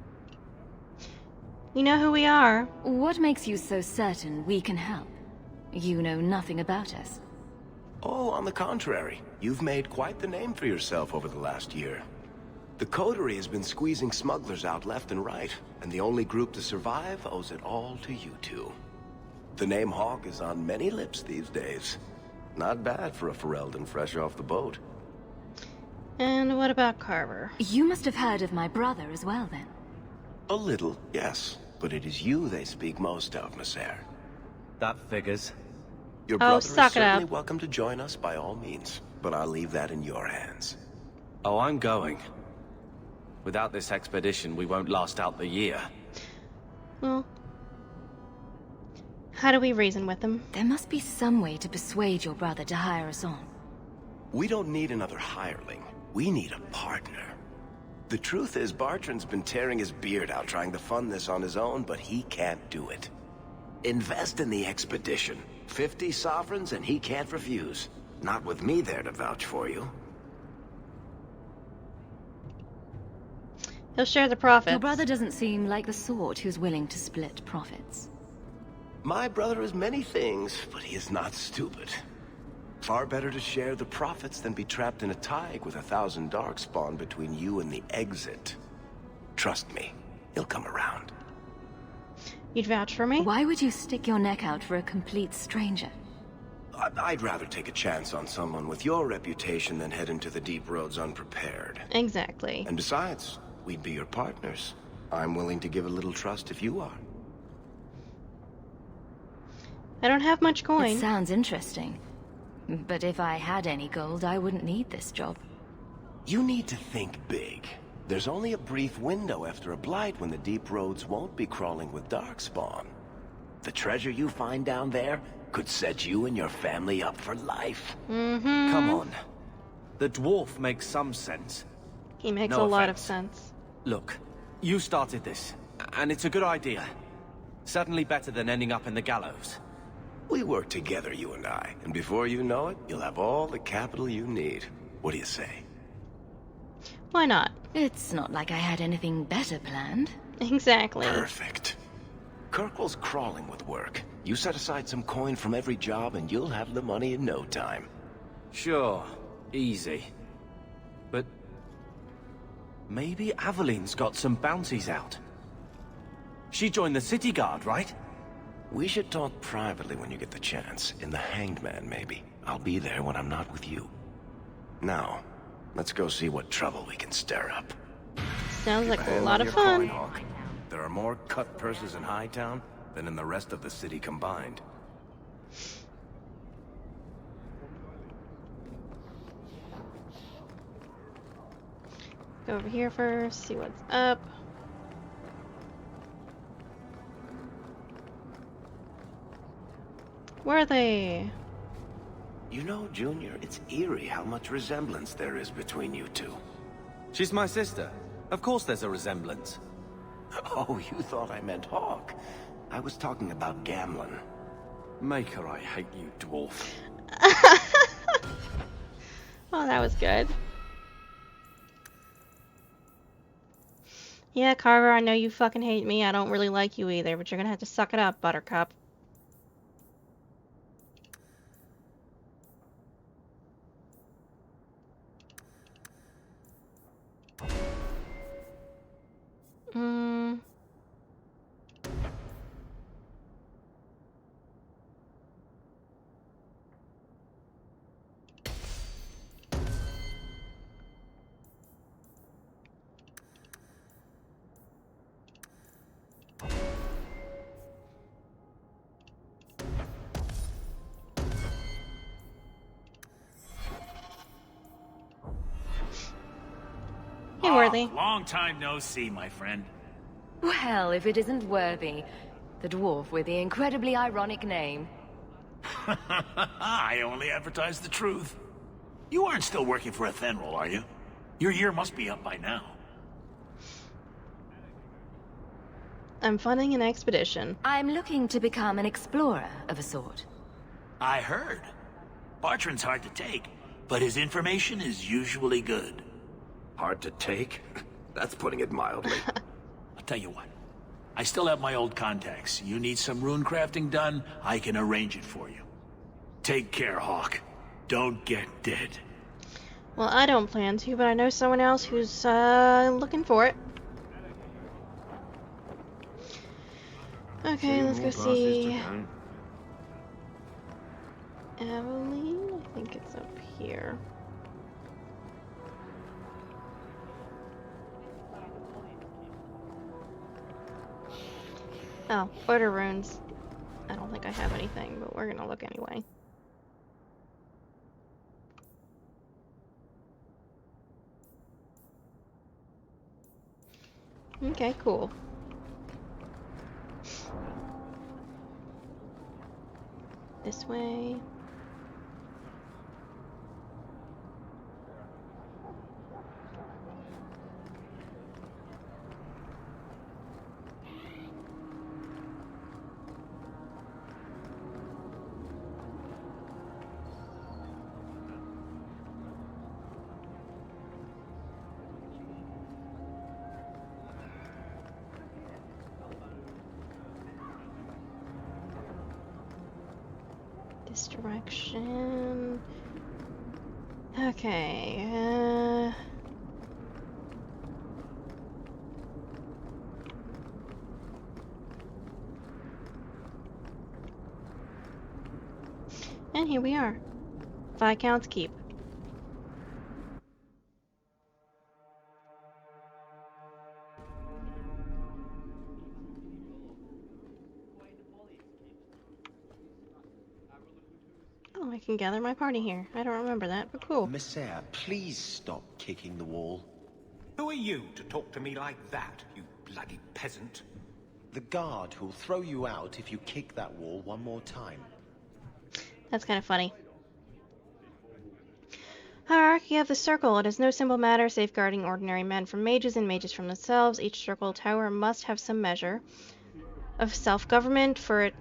You know who we are. What makes you so certain we can help? You know nothing about us. Oh, on the contrary. You've made quite the name for yourself over the last year. The Coterie has been squeezing smugglers out left and right, and the only group to survive owes it all to you two. The name Hawke is on many lips these days. Not bad for a Ferelden fresh off the boat. And what about Carver? You must have heard of my brother as well, then. A little, yes. But it is you they speak most of, Messer. That figures. Your brother is certainly welcome to join us by all means, but I'll leave that in your hands. Oh, I'm going. Without this expedition, we won't last out the year. Well, how do we reason with them? There must be some way to persuade your brother to hire us on. We don't need another hireling. We need a partner. The truth is, Bartrand's been tearing his beard out trying to fund this on his own, but he can't do it. Invest in the expedition. 50 sovereigns and he can't refuse. Not with me there to vouch for you. He'll share the profits. Your brother doesn't seem like the sort who's willing to split profits. My brother is many things, but he is not stupid. Far better to share the profits than be trapped in a tide with 1,000 darkspawn between you and the exit. Trust me, he'll come around. You'd vouch for me? Why would you stick your neck out for a complete stranger? I'd rather take a chance on someone with your reputation than head into the deep roads unprepared. Exactly. And besides, we'd be your partners. I'm willing to give a little trust if you are. I don't have much coin. It sounds interesting. But if I had any gold, I wouldn't need this job. You need to think big. There's only a brief window after a blight when the deep roads won't be crawling with darkspawn. The treasure you find down there could set you and your family up for life. Mm-hmm. Come on. The dwarf makes some sense. He makes No a lot of offense. sense. Look, you started this, and it's a good idea. Certainly better than ending up in the gallows. We work together, you and I, and before you know it, you'll have all the capital you need. What do you say? Why not? It's not like I had anything better planned. Exactly. Perfect. Kirkwall's crawling with work. You set aside some coin from every job and you'll have the money in no time. Sure, easy. But maybe Aveline's got some bounties out. She joined the city guard, right? We should talk privately when you get the chance. In the Hanged Man, maybe. I'll be there when I'm not with you. Now, let's go see what trouble we can stir up. Sounds like a Hand lot on of your fun. coin, Hawke. There are more cut purses in Hightown than in the rest of the city combined. Go over here first, see what's up. Where are they? You know, Junior, it's eerie how much resemblance there is between you two. She's my sister. Of course there's a resemblance. Oh, you thought I meant Hawke. I was talking about Gamlen. Maker, I hate you, dwarf. Oh, that was good. Yeah, Carver, I know you fucking hate me. I don't really like you either, but you're gonna have to suck it up, Buttercup. Hey, Worthy. Long time no see, my friend. Well, if it isn't Worthy, the dwarf with the incredibly ironic name. I only advertise the truth. You aren't still working for a Thenril, are you? Your year must be up by now. I'm funding an expedition. I'm looking to become an explorer of a sort. I heard. Bartrand's hard to take, but his information is usually good. Hard to take? That's putting it mildly. I'll tell you what. I still have my old contacts. You need some rune crafting done, I can arrange it for you. Take care, Hawke. Don't get dead. Well, I don't plan to, but I know someone else who's looking for it. Okay, let's go see Aveline. I think it's up here. Oh, order runes. I don't think I have anything, but we're gonna look anyway. Okay, cool. This way. This direction. Okay. And here we are. Viscount's Keep. Oh, I can gather my party here. I don't remember that, but cool. Messiah, please stop kicking the wall. Who are you to talk to me like that, you bloody peasant? The guard who'll throw you out if you kick that wall one more time. That's kind of funny. Hierarchy of the Circle. It is no simple matter safeguarding ordinary men from mages and mages from themselves. Each circle tower must have some measure of self-government, for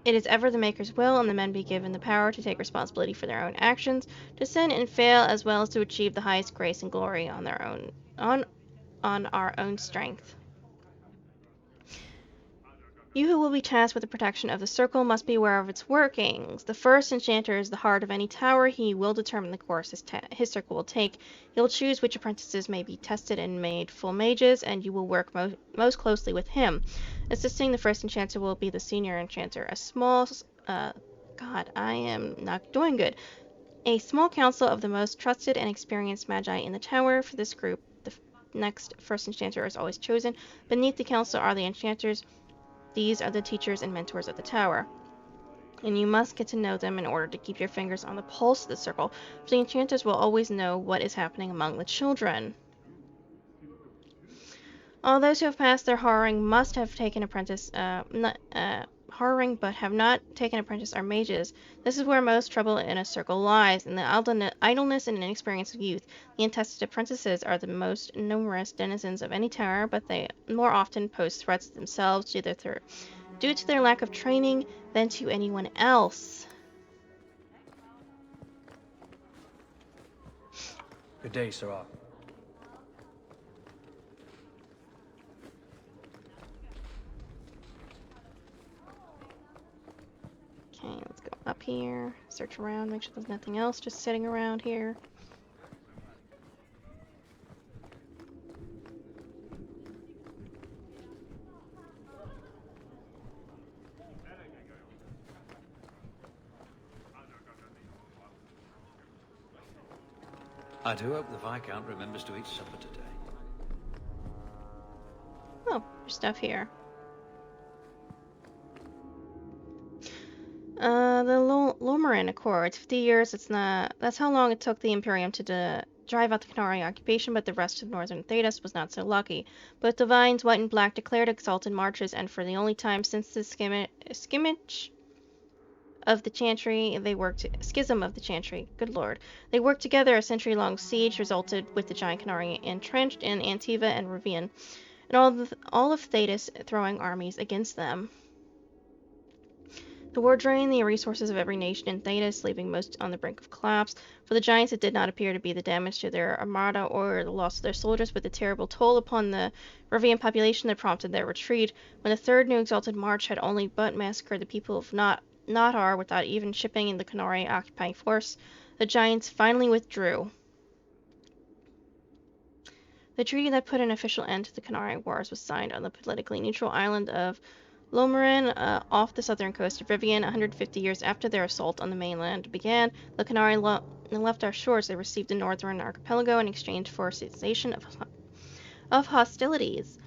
it is ever the Maker's will, and the men be given the power to take responsibility for their own actions, to sin and fail, as well as to achieve the highest grace and glory on their own on our own strength. You who will be tasked with the protection of the circle must be aware of its workings. The first enchanter is the heart of any tower. He will determine the course his circle will take. He will choose which apprentices may be tested and made full mages, and you will work most closely with him. Assisting the first enchanter will be the senior enchanter. A small... God, I am not doing good. A small council of the most trusted and experienced magi in the tower. For this group, the next first enchanter is always chosen. Beneath the council are the enchanters. These are the teachers and mentors of the tower, and you must get to know them in order to keep your fingers on the pulse of the circle, for the enchanters will always know what is happening among the children. All those who have passed their horroring must have taken apprentice, horroring but have not taken apprentice are mages. This is where most trouble in a circle lies, in the idleness and inexperience of youth. The untested apprentices are the most numerous denizens of any tower, but they more often pose threats to themselves due to their lack of training than to anyone else. Good day, Sirrah. Okay, let's go up here, search around, make sure there's nothing else just sitting around here. I do hope the Viscount remembers to eat supper today. Oh, there's stuff here. The Lomarin Accords, 50 years, that's how long it took the Imperium to drive out the Canary occupation, but the rest of northern Thedas was not so lucky. Both divines, white and black, declared exalted marches, and for the only time since the skimmage of the Chantry, schism of the Chantry, good lord. They worked together. A century-long siege resulted with the giant Canary entrenched in Antiva and Rivian, and all of Thedas throwing armies against them. The war drained the resources of every nation in Thedas, leaving most on the brink of collapse. For the Giants, it did not appear to be the damage to their armada or the loss of their soldiers, but the terrible toll upon the Rivian population that prompted their retreat. When the third new exalted march had only but massacred the people of Nadar without even shipping in the Canary occupying force, the Giants finally withdrew. The treaty that put an official end to the Canary Wars was signed on the politically neutral island of Lomarin, off the southern coast of Rivian. 150 years after their assault on the mainland began, the Canary left our shores. They received the northern archipelago in exchange for a cessation of hostilities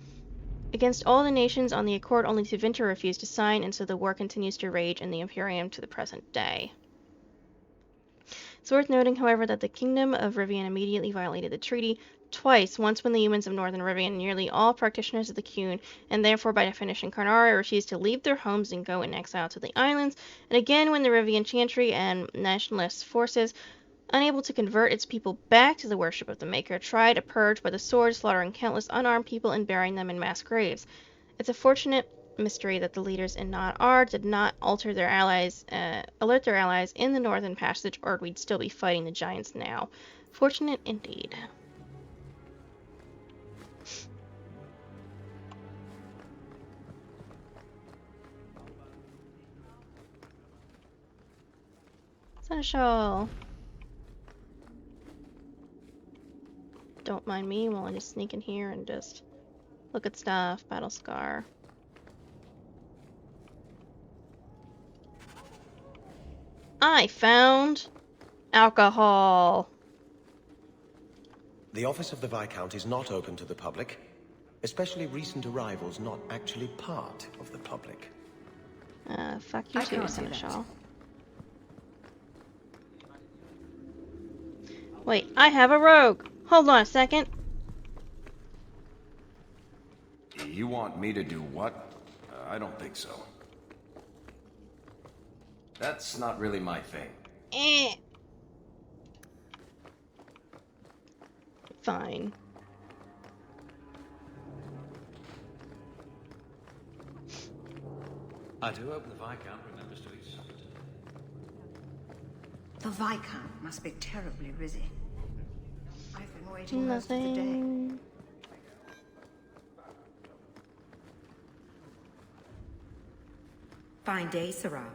against all the nations on the accord. Only Tevinter refused to sign, and so the war continues to rage in the Imperium to the present day. It's worth noting, however, that the Kingdom of Rivian immediately violated the treaty twice, once when the humans of northern Rivian, nearly all practitioners of the Qun, and therefore by definition Karnari, refused to leave their homes and go in exile to the islands, and again when the Rivian Chantry and nationalist forces, unable to convert its people back to the worship of the Maker, tried a purge by the sword, slaughtering countless unarmed people and burying them in mass graves. It's a fortunate mystery that the leaders in Nadar did not alert their allies in the Northern Passage, or we'd still be fighting the Giants now. Fortunate indeed. Seneschal. Don't mind me while I just sneak in here and just look at stuff. Battle scar. I found alcohol. The office of the Viscount is not open to the public, especially recent arrivals not actually part of the public. Fuck you too, Seneschal. Wait, I have a rogue! Hold on a second. You want me to do what? I don't think so. That's not really my thing. Fine. I do hope the Viscount remembers to eat supper today. The Viscount must be terribly busy. I've been waiting most of the day. Fine day, Sarah.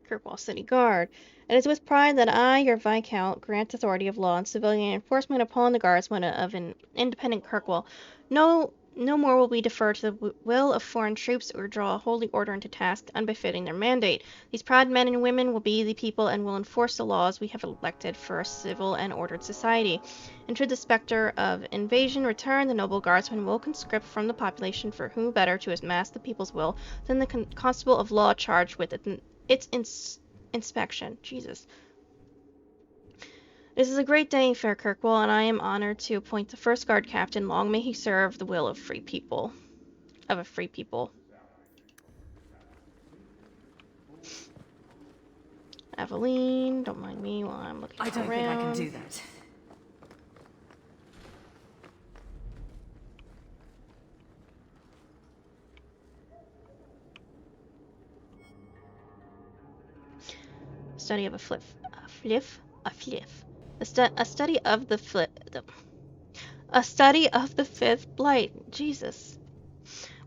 Kirkwall City Guard. It is with pride that I, your Viscount, grant authority of law and civilian enforcement upon the guardsmen of an independent Kirkwall. No more will we defer to the will of foreign troops or draw a holy order into task unbefitting their mandate. These proud men and women will be the people and will enforce the laws we have elected for a civil and ordered society. And should the specter of invasion return, the noble guardsmen will conscript from the population, for whom better to amass the people's will than the constable of law charged with its inspection. Jesus. This is a great day, fair Kirkwall, and I am honored to appoint the first guard captain. Long may he serve the will of free people. Of a free people. Aveline, don't mind me while I'm looking around. I don't think I can do that. Study of a study of the fifth blight. Jesus.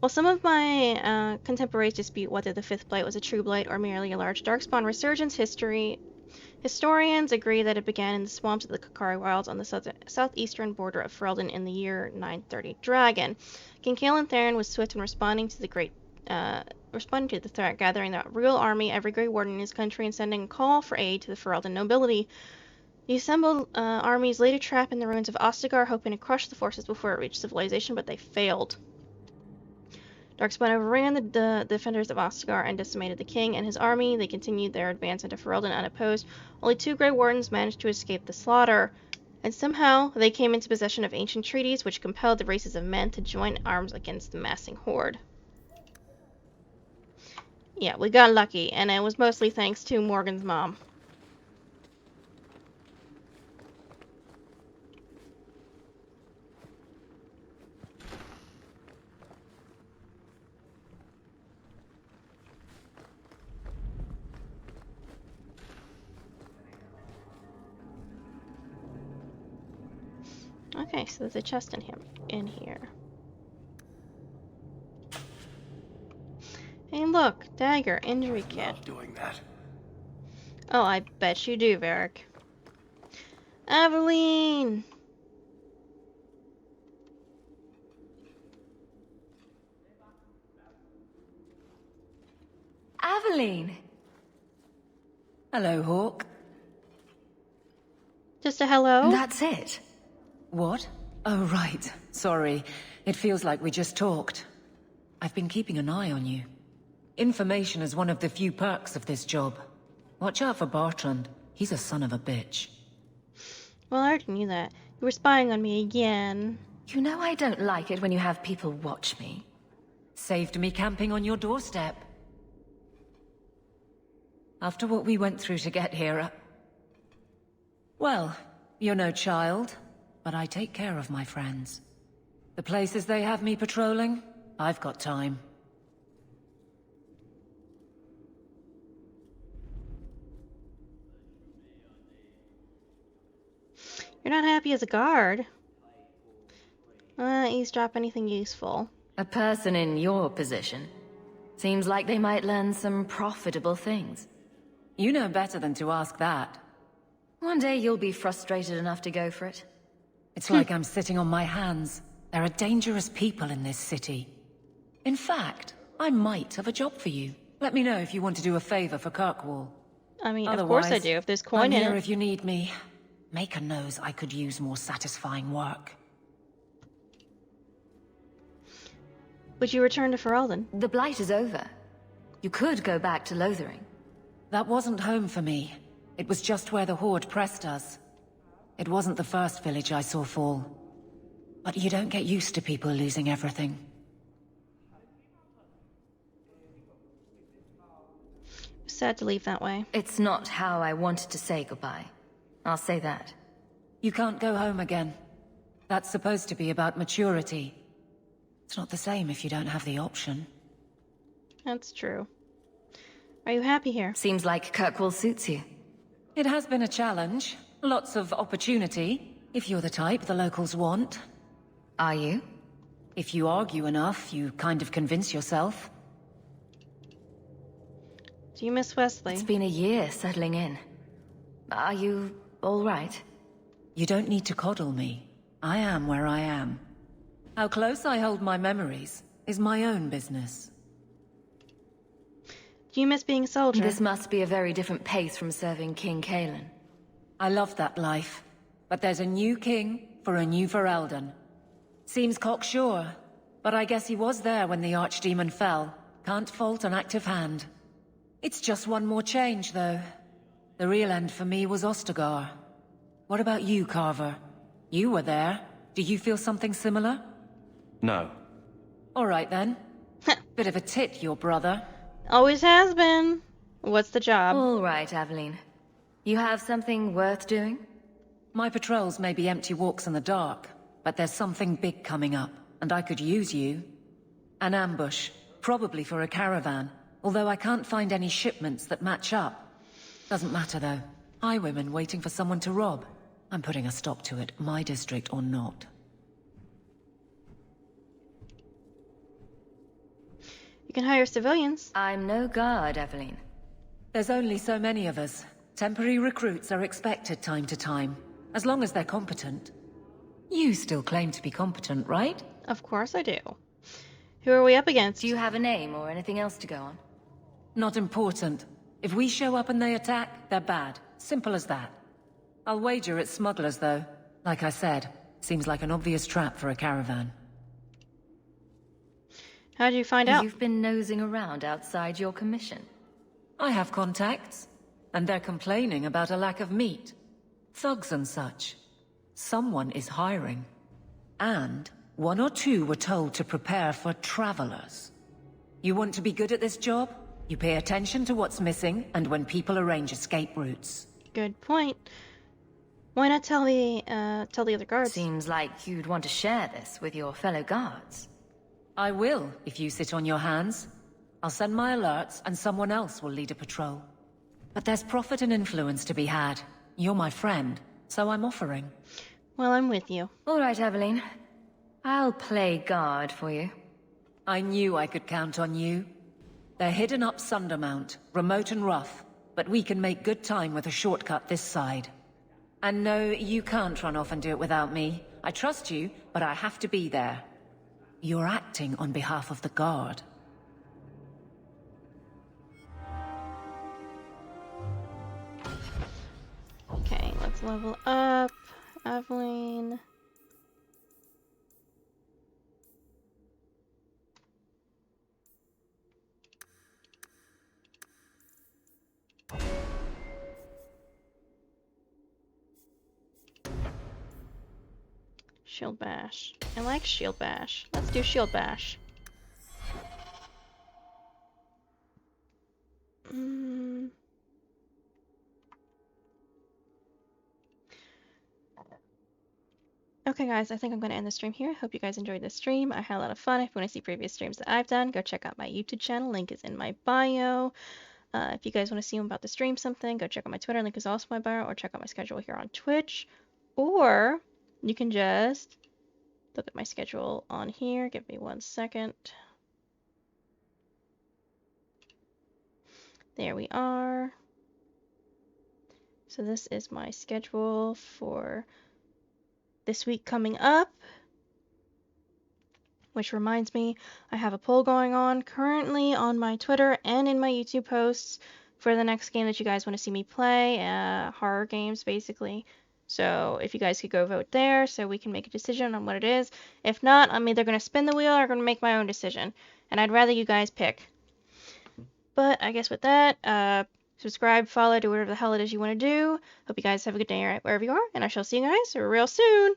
While some of my contemporaries dispute whether the fifth blight was a true blight or merely a large darkspawn resurgence, historians agree that it began in the swamps of the Kakari Wilds on the southeastern border of Ferelden in the year 930 Dragon. King Kaelin Theron was swift in responding to the threat, gathering the real army, every Grey Warden in his country, and sending a call for aid to the Ferelden nobility. The assembled armies laid a trap in the ruins of Ostagar, hoping to crush the forces before it reached civilization, but they failed. Darkspawn overran the defenders of Ostagar and decimated the king and his army. They continued their advance into Ferelden unopposed. Only 2 Grey Wardens managed to escape the slaughter, and somehow they came into possession of ancient treaties which compelled the races of men to join arms against the massing horde. Yeah, we got lucky, and it was mostly thanks to Morgan's mom. Okay, so there's a chest in here. Hey, look, dagger, injury kit. Love doing that. Oh, I bet you do, Verric. Aveline! Aveline! Hello, Hawke. Just a hello? That's it. What? Oh, right. Sorry. It feels like we just talked. I've been keeping an eye on you. Information is one of the few perks of this job. Watch out for Bertrand. He's a son of a bitch. Well, I already knew that. You were spying on me again. You know I don't like it when you have people watch me. Saved me camping on your doorstep. After what we went through to get here, well, you're no child, but I take care of my friends. The places they have me patrolling, I've got time. You're not happy as a guard. Eavesdrop anything useful. A person in your position. Seems like they might learn some profitable things. You know better than to ask that. One day you'll be frustrated enough to go for it. It's like I'm sitting on my hands. There are dangerous people in this city. In fact, I might have a job for you. Let me know if you want to do a favor for Kirkwall. I mean, Otherwise, of course I do, if there's coin I'm in here it. if you need me. Maker knows I could use more satisfying work. Would you return to Ferelden? The Blight is over. You could go back to Lothering. That wasn't home for me. It was just where the Horde pressed us. It wasn't the first village I saw fall. But you don't get used to people losing everything. Sad to leave that way. It's not how I wanted to say goodbye. I'll say that. You can't go home again. That's supposed to be about maturity. It's not the same if you don't have the option. That's true. Are you happy here? Seems like Kirkwall suits you. It has been a challenge. Lots of opportunity, if you're the type the locals want. Are you? If you argue enough, you kind of convince yourself. Do you miss Wesley? It's been a year settling in. Are you all right? You don't need to coddle me. I am where I am. How close I hold my memories is my own business. Do you miss being a soldier? This must be a very different pace from serving King Kalen. I love that life, but there's a new king for a new Ferelden. Seems cocksure, but I guess he was there when the Archdemon fell. Can't fault an active hand. It's just one more change, though. The real end for me was Ostagar. What about you, Carver? You were there. Do you feel something similar? No. All right, then. Bit of a tit, your brother. Always has been. What's the job? All right, Aveline. You have something worth doing? My patrols may be empty walks in the dark, but there's something big coming up, and I could use you. An ambush, probably for a caravan, although I can't find any shipments that match up. Doesn't matter, though. Highwaymen waiting for someone to rob. I'm putting a stop to it, my district or not. You can hire civilians. I'm no guard, Aveline. There's only so many of us. Temporary recruits are expected time to time, as long as they're competent. You still claim to be competent, right? Of course I do. Who are we up against? Do you have a name or anything else to go on? Not important. If we show up and they attack, they're bad. Simple as that. I'll wager it's smugglers, though. Like I said, seems like an obvious trap for a caravan. How did you find out? You've been nosing around outside your commission. I have contacts, and they're complaining about a lack of meat. Thugs and such. Someone is hiring. And one or two were told to prepare for travelers. You want to be good at this job? You pay attention to what's missing, and when people arrange escape routes. Good point. Why not tell the other guards? Seems like you'd want to share this with your fellow guards. I will, if you sit on your hands. I'll send my alerts, and someone else will lead a patrol. But there's profit and influence to be had. You're my friend, so I'm offering. Well, I'm with you. All right, Aveline. I'll play guard for you. I knew I could count on you. They're hidden up Sundermount, remote and rough, but we can make good time with a shortcut this side. And no, you can't run off and do it without me. I trust you, but I have to be there. You're acting on behalf of the Guard. Okay, let's level up. Aveline. Shield Bash. I like Shield Bash. Let's do Shield Bash. Okay guys, I think I'm going to end the stream here. Hope you guys enjoyed this stream. I had a lot of fun. If you want to see previous streams that I've done, go check out my YouTube channel. Link is in my bio. If you guys want to see about to stream something, go check out my Twitter. Link is also in my bio. Or check out my schedule here on Twitch. Or you can just look at my schedule on here. Give me 1 second. There we are. So this is my schedule for this week coming up. Which reminds me, I have a poll going on currently on my Twitter and in my YouTube posts for the next game that you guys want to see me play, horror games basically. So if you guys could go vote there so we can make a decision on what it is. If not, I'm either going to spin the wheel or going to make my own decision. And I'd rather you guys pick. But I guess with that, subscribe, follow, do whatever the hell it is you want to do. Hope you guys have a good day right wherever you are, and I shall see you guys real soon.